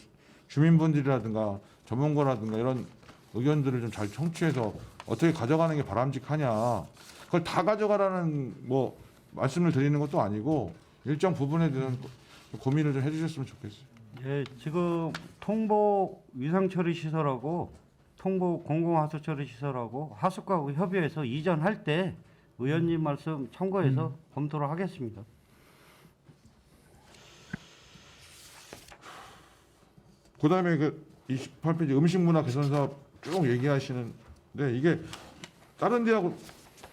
주민분들이라든가 전문가라든가 이런 의견들을 좀 잘 청취해서 어떻게 가져가는 게 바람직하냐 그걸 다 가져가라는 뭐 말씀을 드리는 것도 아니고 일정 부분에 대한 고민을 좀 해주셨으면 좋겠어요. 예, 지금 통보 위상처리 시설하고 통보 공공하수처리 시설하고 하숙가하고 협의해서 이전할 때 의원님 말씀 참고해서 검토를 하겠습니다. 그다음에 그 28페이지 음식문화 개선 사업 쭉 얘기하시는데 이게 다른 데하고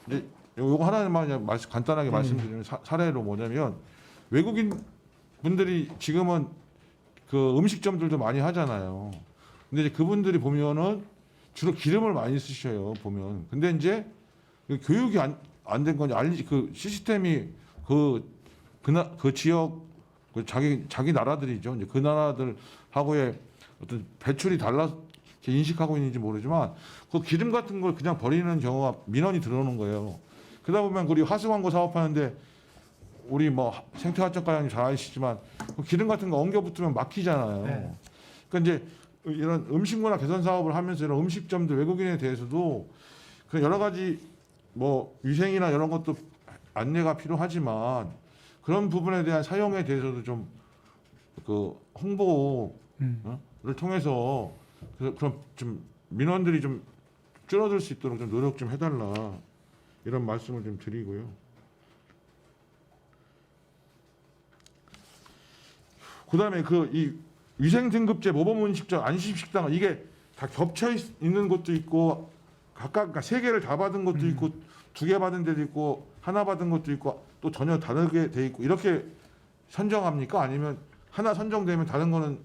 이제 요거 하나만 그냥 간단하게 말씀드리면 사례로 뭐냐면 외국인 분들이 지금은 그 음식점들도 많이 하잖아요. 근데 이제 그분들이 보면은 주로 기름을 많이 쓰셔요. 보면. 근데 이제 교육이 안 된 건지 그 시스템이 그 지역 그 자기 나라들이죠. 이제 그 나라들하고의 어떤 배출이 달라 인식하고 있는지 모르지만 그 기름 같은 걸 그냥 버리는 경우가 민원이 들어오는 거예요. 그러다 보면 우리 하수광고 사업하는데 우리 뭐 생태화천 과장님 잘 아시지만 그 기름 같은 거 엉겨 붙으면 막히잖아요. 네. 그러니까 이제 이런 음식문화 개선 사업을 하면서 이런 음식점들 외국인에 대해서도 그 여러 가지 뭐 위생이나 이런 것도 안내가 필요하지만 그런 부분에 대한 사용에 대해서도 좀 그 홍보를 통해서 그럼 좀 민원들이 좀 줄어들 수 있도록 좀 노력 좀 해달라 이런 말씀을 좀 드리고요. 그다음에 그 이 위생 등급제 모범 음식점 안심식당 이게 다 겹쳐 있는 것도 있고 각각 그러니까 3개를 다 받은 것도 있고 2개 받은 데도 있고 하나 받은 것도 있고 또 전혀 다르게 돼 있고 이렇게 선정합니까? 아니면 하나 선정되면 다른 거는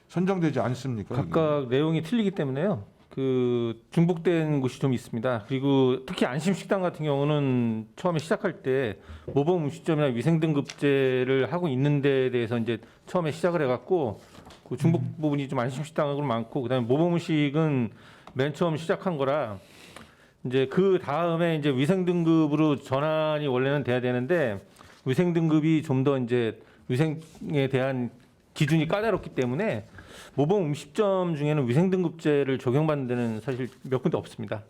선정되지 않습니까? 각각 내용이 틀리기 때문에요. 그 중복된 곳이 좀 있습니다. 그리고 특히 안심식당 같은 경우는 처음에 시작할 때 모범 음식점이나 위생등급제를 하고 있는 데에 대해서 이제 처음에 시작을 해갖고 그 중복 부분이 좀 안심식당으로 많고 그다음에 모범 음식은 맨 처음 시작한 거라 이제 그 다음에 이제 위생등급으로 전환이 원래는 돼야 되는데 위생등급이 좀 더 이제 위생에 대한 기준이 까다롭기 때문에 모범 음식점 중에는 위생등급제를 적용받는 데는 사실 몇 군데 없습니다.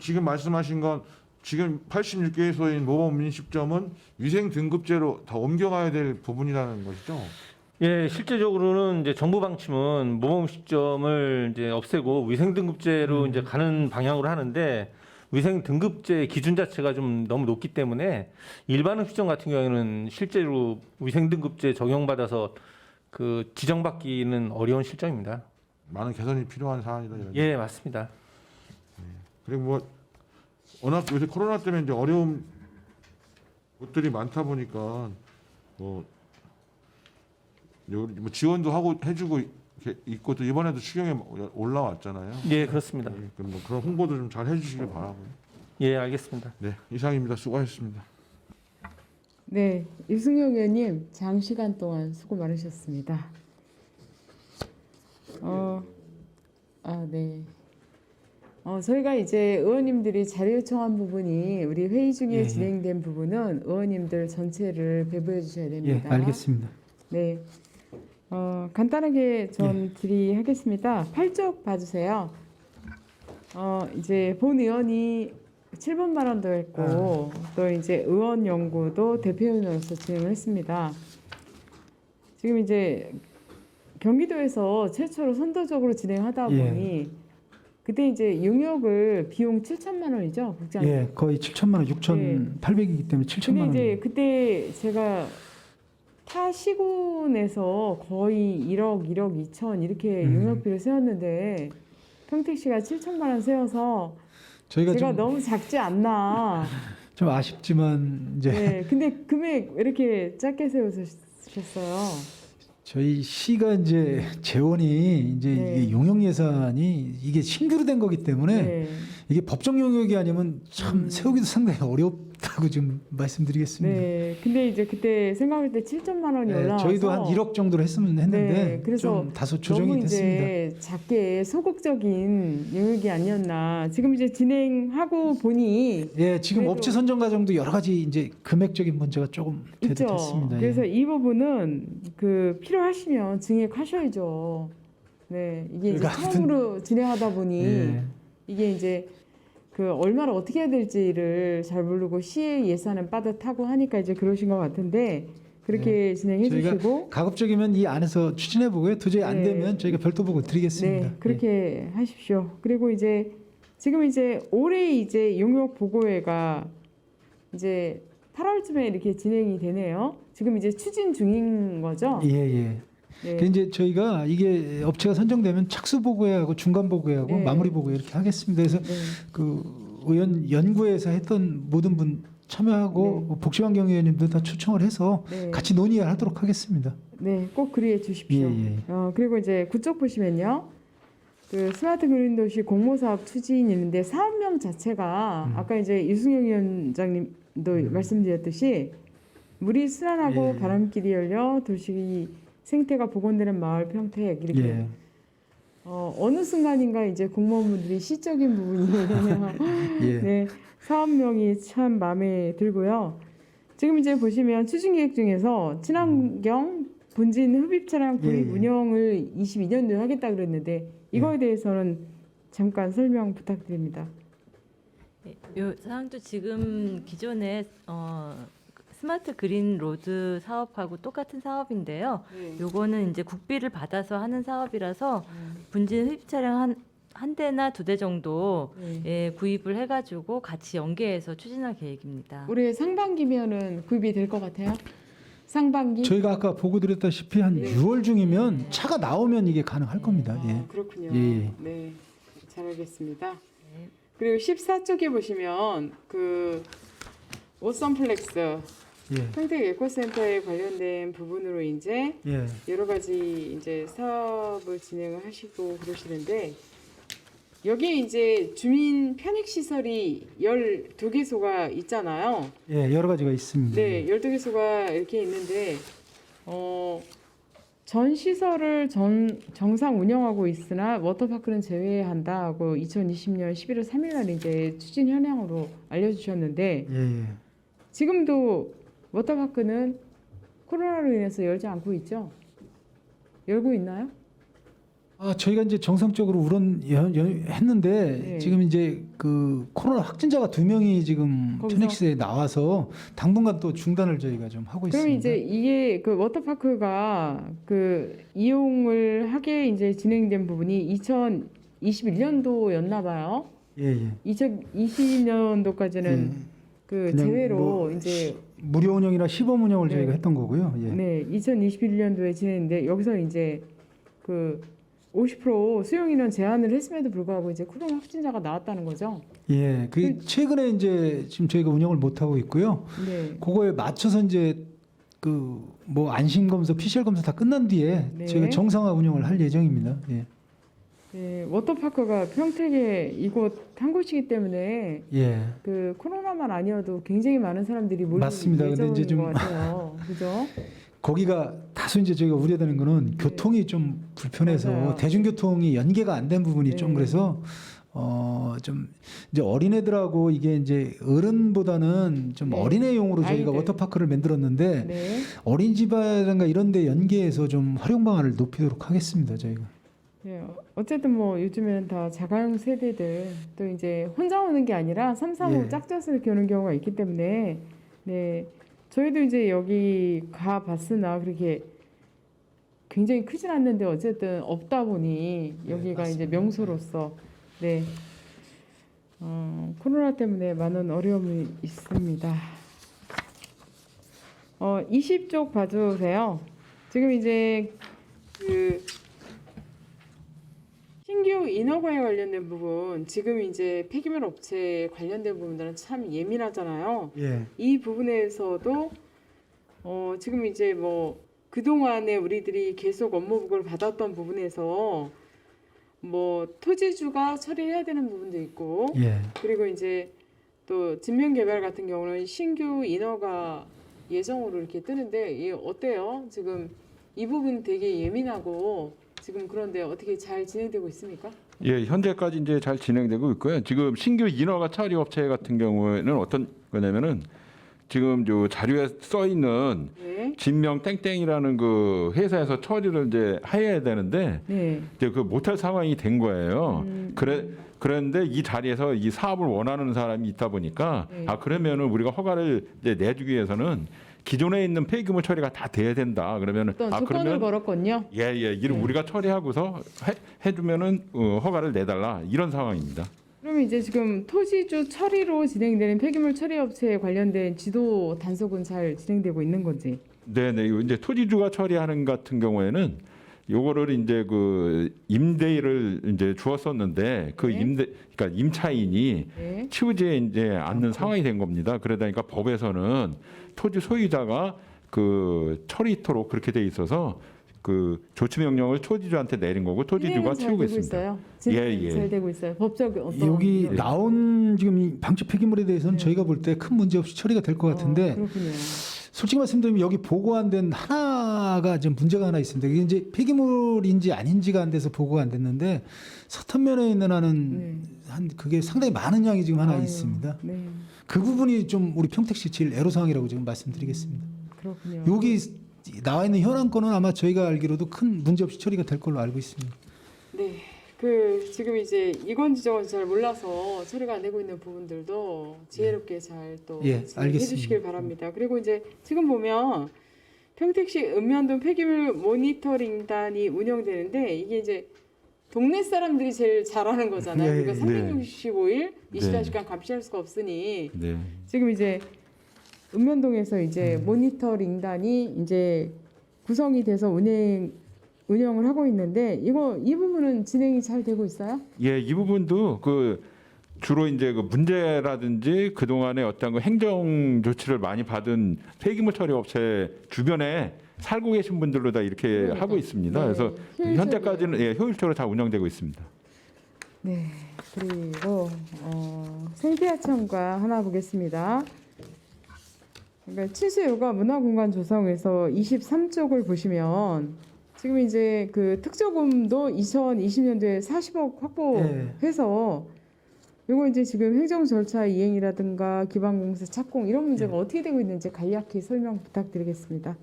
지금 말씀하신 건 지금 86개소인 모범 음식점은 위생 등급제로 다 옮겨가야 될 부분이라는 것이죠. 예, 실제적으로는 이제 정부 방침은 모범 음식점을 이제 없애고 위생 등급제로 이제 가는 방향으로 하는데 위생 등급제 기준 자체가 좀 너무 높기 때문에 일반 음식점 같은 경우에는 실제로 위생 등급제 적용받아서 그 지정받기는 어려운 실정입니다. 많은 개선이 필요한 사안이다. 예, 맞습니다. 그리고 뭐 워낙 요새 코로나 때문에 이제 어려운 것들이 많다 보니까 뭐 지원도 하고 해주고 이렇게 있고 또 이번에도 추경에 올라왔잖아요. 예, 그렇습니다. 뭐 그런 홍보도 좀 잘 해주시길 바라고요. 예, 알겠습니다. 네, 이상입니다. 수고하셨습니다. 네, 유승용 의원님 장시간 동안 수고 많으셨습니다. 네. 저희가 이제 의원님들이 자료 요청한 부분이 우리 회의 중에 진행된 부분은 의원님들 전체를 배부해 주셔야 됩니다. 예, 알겠습니다. 네. 간단하게 전 질의하겠습니다. 8쪽 봐주세요. 이제 본 의원이 7번 발언도 했고 또 이제 의원 연구도 대표위원으로서 진행을 했습니다. 지금 이제 경기도에서 최초로 선도적으로 진행하다 보니 그때 이제 용역을 비용 7천만 원이죠, 국장님. 예, 거의 7천만 원, 6,800이기 때문에 7천만 원. 근데 이제 그때 제가 타 시군에서 거의 1억 2천 이렇게 용역비를 세웠는데 평택시가 7천만 원 세워서 제가 좀 너무 작지 않나. 좀 아쉽지만 이제 네, 근데 금액 왜 이렇게 작게 세우셨어요? 저희 시가 이제 재원이 이제 이게 용역 예산이 이게 신규로 된 거기 때문에 네. 이게 법정 용역이 아니면 참 세우기도 상당히 어렵다고 좀 말씀드리겠습니다. 네, 근데 이제 그때 생각할 때 7천만 원이 네, 올라와서 저희도 한 1억 정도로 했으면 했는데 네, 그래서 좀 다소 조정이 너무 됐습니다. 이제 작게 소극적인 용역이 아니었나. 지금 이제 진행하고 보니 예, 지금 그래도- 업체 선정 과정도 여러 가지 이제 금액적인 문제가 조금 있죠. 됐습니다. 예. 그래서 이 부분은 그 필요하시면 증액하셔야죠. 네, 이게 이제 그러니까 아무튼- 처음으로 진행하다 보니 예. 이게 이제 그 얼마를 어떻게 해야 될지를 잘 모르고 시의 예산은 빠듯하고 하니까 이제 그러신 것 같은데 그렇게 진행해 저희가 주시고 가급적이면 이 안에서 추진해 보고요. 도저히 안 네. 되면 저희가 별도 보고 드리겠습니다. 네, 그렇게 하십시오. 그리고 이제 지금 이제 올해 이제 용역 보고회가 이제 8월쯤에 이렇게 진행이 되네요. 지금 이제 추진 중인 거죠? 예, 예. 네. 그 이제 저희가 이게 업체가 선정되면 착수 보고회하고 중간 보고회하고 네. 마무리 보고회 이렇게 하겠습니다. 그래서 네. 그 의원 연구에서 했던 모든 분 참여하고 네. 복지환경위원님도 다 초청을 해서 네. 같이 논의하도록 하겠습니다. 네, 꼭 그리해 주십시오. 예, 예. 그리고 이제 그쪽 보시면요. 그 스마트 그린 도시 공모 사업 추진이 있는데 사업명 자체가 아까 이제 유승용 위원장님도 말씀드렸듯이 물이 순환하고 예. 바람길이 열려 도시 생태가 복원되는 마을 평택 이렇게 예. 어느 순간인가 이제 공무원분들이 시적인 부분이에요. 예. 네, 사업명이 참 마음에 들고요. 지금 이제 보시면 추진 계획 중에서 친환경 분진 흡입 차량 구입 예. 운영을 22년도에 하겠다 그랬는데 이거에 대해서는 잠깐 설명 부탁드립니다. 네, 요 사항도 지금 기존에 스마트 그린 로드 사업하고 똑같은 사업인데요. 요거는 이제 국비를 받아서 하는 사업이라서 분진 흡입 차량 한 대나 두 대 정도 예, 구입을 해가지고 같이 연계해서 추진할 계획입니다. 올해 상반기면은 구입이 될 것 같아요. 상반기? 저희가 아까 보고 드렸다시피 한 네. 6월 중이면 차가 나오면 이게 가능할 겁니다. 예. 그렇군요. 예. 네, 잘 알겠습니다. 그리고 14쪽에 보시면 그 오썸플렉스 예. 평택 에코센터에 관련된 부분으로 이제 예. 여러 가지 이제 사업을 진행을 하시고 그러시는데 여기에 이제 주민 편익 시설이 12개소가 있잖아요. 예, 여러 가지가 있습니다. 네, 12개소가 이렇게 있는데 전 시설을 정상 운영하고 있으나 워터파크는 제외한다 하고 2020년 11월 3일 날 이제 추진 현황으로 알려주셨는데 예, 예. 지금도 워터파크는 코로나로 인해서 열지 않고 있죠? 열고 있나요? 아, 저희가 이제 정상적으로 했는데 네. 지금 이제 그 코로나 확진자가 2명이 지금 거기서? 피닉스에 나와서 당분간 또 중단을 저희가 좀 하고 그럼 있습니다. 이제 이게 그 워터파크가 그 이용을 하게 이제 진행된 부분이 2021년도였나 봐요. 예, 예. 2020년도까지는 그 그냥 제외로 뭐 이제 무료 운영이나 시범 운영을 네. 저희가 했던 거고요. 예. 네, 2021년도에 진행했는데 여기서 이제 그 50% 수용 인원 제한을 했음에도 불구하고 이제 코로나 확진자가 나왔다는 거죠. 예, 그 최근에 이제 지금 저희가 운영을 못 하고 있고요. 네. 그거에 맞춰서 이제 그 뭐 안심 검사, PCR 검사 다 끝난 뒤에 네. 저희가 정상화 운영을 할 예정입니다. 예. 네, 워터파크가 평택에 이곳 한 곳이기 때문에 예. 그 코로나만 아니어도 굉장히 많은 사람들이 몰릴 맞습니다. 근데 예정인 이제 좀 것 같아요. 그죠? 거기가 다소 이제 저희가 우려되는 거는 교통이 좀 불편해서 맞아요. 대중교통이 연계가 안 된 부분이 좀 네. 그래서 좀 이제 어린애들하고 이게 이제 어른보다는 좀 네. 어린애용으로 저희가 아이들. 워터파크를 만들었는데 네. 어린이집이라든가 이런 데 연계해서 좀 활용 방안을 높이도록 하겠습니다, 저희가. 네, 어쨌든 뭐 요즘에는 다 자가용 세대들 또 이제 혼자 오는 게 아니라 3, 4, 5 예. 짝져서 이렇게 오는 경우가 있기 때문에 네, 저희도 이제 여기 가 봤으나 그렇게 굉장히 크진 않는데 어쨌든 없다 보니 여기가 이제 명소로서 네, 코로나 때문에 많은 어려움이 있습니다. 20쪽 봐주세요. 지금 이제 그 신규 인허가에 관련된 부분, 지금 이제 폐기물 업체 관련된 부분들은 참 예민하잖아요. 예. 이 부분에서도 지금 이제 뭐 그동안에 우리들이 계속 업무 보고를 받았던 부분에서 뭐 토지주가 처리해야 되는 부분도 있고 예. 그리고 이제 또 진명개발 같은 경우는 신규 인허가 예정으로 이렇게 뜨는데 이게 어때요? 지금 이 부분 되게 예민하고 지금 그런데 어떻게 잘 진행되고 있습니까? 예, 현재까지 이제 잘 진행되고 있고요. 지금 신규 인허가 처리 업체 같은 경우에는 어떤 거냐면은 지금 요 자료에 써 있는 네. 진명 땡땡이라는 그 회사에서 처리를 이제 해야 되는데 네. 이제 그 못할 상황이 된 거예요. 그런데 이 자리에서 이 사업을 원하는 사람이 있다 보니까 네. 그러면은 우리가 허가를 이제 내주기 위해서는 기존에 있는 폐기물 처리가 다 돼야 된다. 그러면은 어떤 조건을 그러면 걸었거든요. 예예 이를 네. 우리가 처리하고서 해주면은 허가를 내달라 이런 상황입니다. 그럼 이제 지금 토지주 처리로 진행되는 폐기물 처리 업체에 관련된 지도 단속은 잘 진행되고 있는 건지? 네네 이제 토지주가 처리하는 같은 경우에는 요거를 이제 그 임대를 이제 주었었는데 그 네. 그러니까 임차인이 네. 치우지에 이제 않는 상황이 된 겁니다. 그러다 보니까 법에서는 토지 소유자가 그 처리토록 그렇게 돼 있어서 그 조치 명령을 토지주한테 내린 거고 토지주가 치우고 있습니다. 진행은 잘 되고 있어요. 법적 어떤 여기 네. 나온 지금 이 방치 폐기물에 대해서는 저희가 볼 때 큰 문제 없이 처리가 될 것 같은데 그렇군요. 솔직히 말씀드리면 여기 보고 안 된 하나가 좀 문제가 하나 있습니다. 이게 이제 폐기물인지 아닌지가 안 돼서 보고가 안 됐는데 서탄면에 있는 한은 한 그게 상당히 많은 양이 지금 하나 아유, 있습니다. 네. 그 부분이 좀 우리 평택시 제일 애로사항이라고 지금 말씀드리겠습니다. 그렇군요. 여기 나와 있는 현황 건은 아마 저희가 알기로도 큰 문제 없이 처리가 될 걸로 알고 있습니다. 네. 그 지금 이제 이건지 저건지 잘 몰라서 처리가 안 되고 있는 부분들도 지혜롭게 잘 또 예, 해주시길 알겠습니다. 바랍니다. 그리고 이제 지금 보면 평택시 읍면동 폐기물 모니터링단이 운영되는데 이게 이제 동네 사람들이 제일 잘하는 거잖아요. 예, 그러니까 네. 365일 네. 24시간 감시할 수가 없으니 네. 지금 이제 읍면동에서 이제 모니터링단이 이제 구성이 돼서 운영을 하고 있는데 이 부분은 진행이 잘 되고 있어요? 예, 이 부분도 그 주로 이제 그 문제라든지 그 동안에 어떤 그 행정 조치를 많이 받은 폐기물 처리 업체 주변에 살고 계신 분들로 다 이렇게 그러니까. 하고 있습니다. 네, 그래서 효율적이에요. 현재까지는 예, 효율적으로 다 운영되고 있습니다. 네. 그리고 생태하천과 하나 보겠습니다. 그러니까 치수요가 문화공간 조성에서 23쪽을 보시면 지금 이제 그 특조금도 2020년도에 40억 확보해서 이거 이제 지금 행정 절차 이행이라든가 기반 공사 착공 이런 문제가 어떻게 되고 있는지 간략히 설명 부탁드리겠습니다.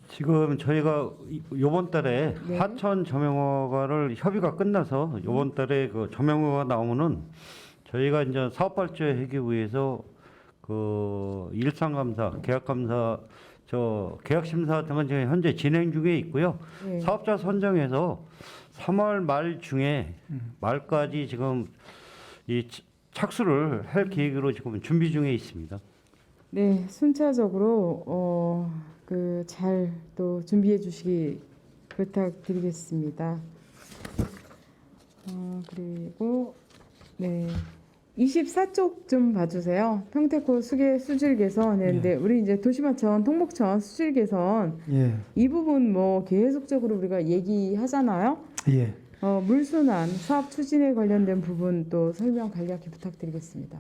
지금 저희가 요번 달에 네. 하천 조명허가를 협의가 끝나서 요번 달에 그 조명허가 나오면은 저희가 이제 사업발주에 하기 위해서 그 일상감사, 계약감사, 계약심사 등은 지금 현재 진행 중에 있고요. 네. 사업자 선정해서 3월 말 중에 말까지 지금 이 착수를 할 계획으로 지금 준비 중에 있습니다. 네, 순차적으로 잘 또 준비해 주시기 부탁드리겠습니다. 그리고 네. 24쪽 좀 봐주세요. 평택호 수질 개선인데 우리 이제 도시마천, 통목천 수질 개선 예, 이 부분 뭐 계속적으로 우리가 얘기하잖아요. 예. 물순환 사업 추진에 관련된 부분 또 설명 간략히 부탁드리겠습니다.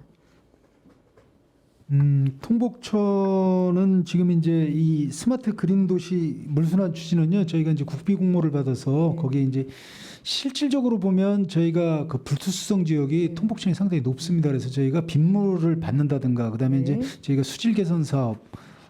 통복천은 지금 이제 이 스마트 그린 도시 물순환 추진은요, 저희가 이제 국비 공모를 받아서 거기에 이제 실질적으로 보면 저희가 그 불투수성 지역이 통복천이 상당히 높습니다. 그래서 저희가 빗물을 받는다든가, 그다음에 이제 저희가 수질 개선 사업,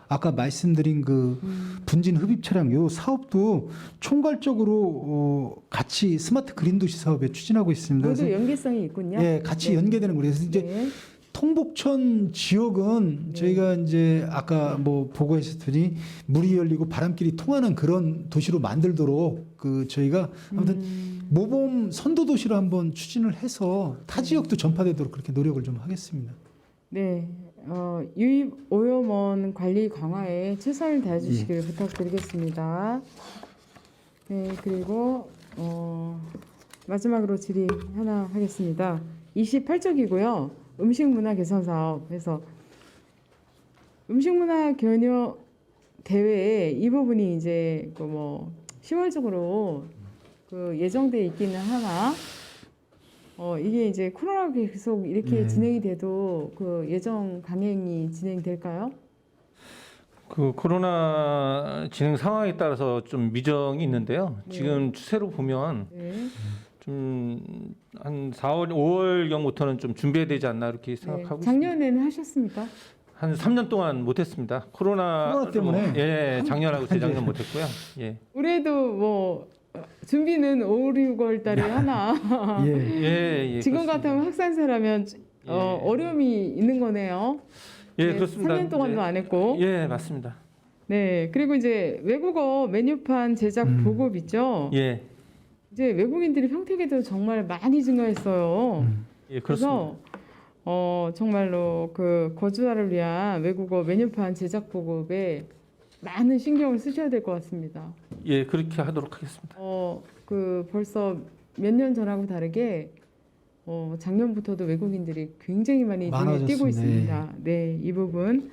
아까 말씀드린 그 분진 흡입 차량 요 사업도 총괄적으로 같이 스마트 그린 도시 사업에 추진하고 있습니다. 모두 그래서 연계성이 있군요. 예, 같이 연계되는 거예요. 그래서 이제 네. 통복천 지역은 저희가 이제 아까 뭐 보고하셨더니 물이 열리고 바람길이 통하는 그런 도시로 만들도록 그 저희가 아무튼 모범 선도 도시로 한번 추진을 해서 타 지역도 전파되도록 그렇게 노력을 좀 하겠습니다. 네, 유입 오염원 관리 강화에 최선을 다해주시길 부탁드리겠습니다. 네, 그리고 마지막으로 질의 하나 하겠습니다. 28쪽이고요. 음식문화 개선 사업 해서 음식문화 견여 대회에 이 부분이 이제 그 뭐 10월적으로 그 예정돼 있기는 하나 이게 이제 코로나가 계속 이렇게 진행이 돼도 그 예정 강행이 진행될까요? 그 코로나 진행 상황에 따라서 좀 미정이 있는데요. 지금 추세로 보면 네. 좀 한 4월, 5월경부터는 좀 준비해야 되지 않나 이렇게 생각하고 있습니다. 작년에는 하셨습니까? 한 3년 동안 못했습니다. 코로나 때문에? 예, 작년하고 재작년 못했고요. 예, 올해도 뭐 준비는 5, 6월 달에 하나. 예, 예. 지금 그렇습니다. 같으면 학산세라면 예. 어려움이 있는 거네요. 예, 네, 그렇습니다. 3년 동안도 안 했고. 예, 맞습니다. 네, 그리고 이제 외국어 메뉴판 제작 보급 있죠. 예, 이제 외국인들이 평택에도 정말 많이 증가했어요. 예, 그렇습니다. 그래서 정말로 그 거주자를 위한 외국어 메뉴판 제작 보급에 많은 신경을 쓰셔야 될 것 같습니다. 예, 그렇게 하도록 하겠습니다. 그 벌써 몇 년 전하고 다르게 작년부터도 외국인들이 굉장히 많이 눈에 띄고 많아졌습니다. 있습니다. 네, 이 부분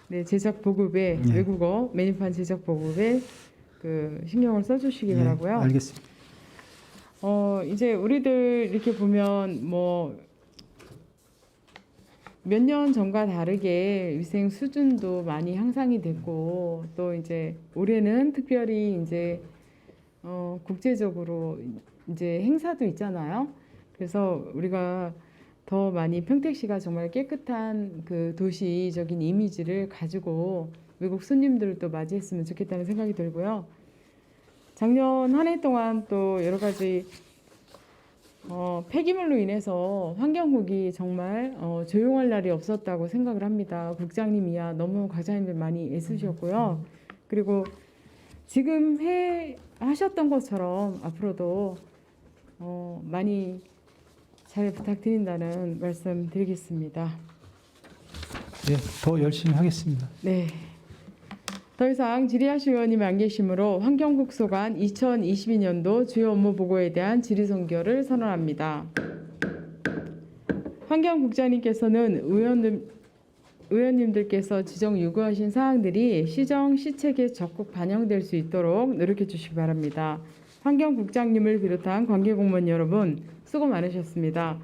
네, 제작 보급에 네. 외국어 메뉴판 제작 보급에 그 신경을 써주시기 예, 바라고요. 알겠습니다. 이제 우리들 이렇게 보면 뭐 몇 년 전과 다르게 위생 수준도 많이 향상이 됐고 또 이제 올해는 특별히 이제 국제적으로 이제 행사도 있잖아요. 그래서 우리가 더 많이 평택시가 정말 깨끗한 그 도시적인 이미지를 가지고 외국 손님들을 또 맞이했으면 좋겠다는 생각이 들고요. 작년 한 해 동안 또 여러 가지 폐기물로 인해서 환경국이 정말 조용할 날이 없었다고 생각을 합니다. 국장님이야 너무 과장님들 많이 애쓰셨고요. 그리고 지금 하셨던 것처럼 앞으로도 많이 잘 부탁드린다는 말씀 드리겠습니다. 예, 더 열심히 하겠습니다. 네. 더 이상 지리하실 의원님 안 계시므로 환경국 소관 2022년도 주요 업무 보고에 대한 질의 종결을 선언합니다. 환경국장님께서는 의원님들께서 지정 요구하신 사항들이 시정 시책에 적극 반영될 수 있도록 노력해 주시기 바랍니다. 환경국장님을 비롯한 관계공무원 여러분 수고 많으셨습니다.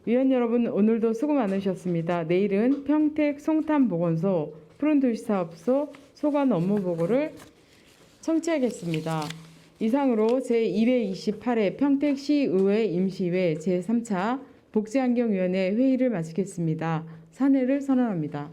위원 여러분 오늘도 수고 많으셨습니다. 내일은 평택 송탄보건소 푸른도시사업소 소관 업무 보고를 청취하겠습니다. 이상으로 제228회 평택시의회 임시회 제3차 복지환경위원회 회의를 마치겠습니다. 산회를 선언합니다.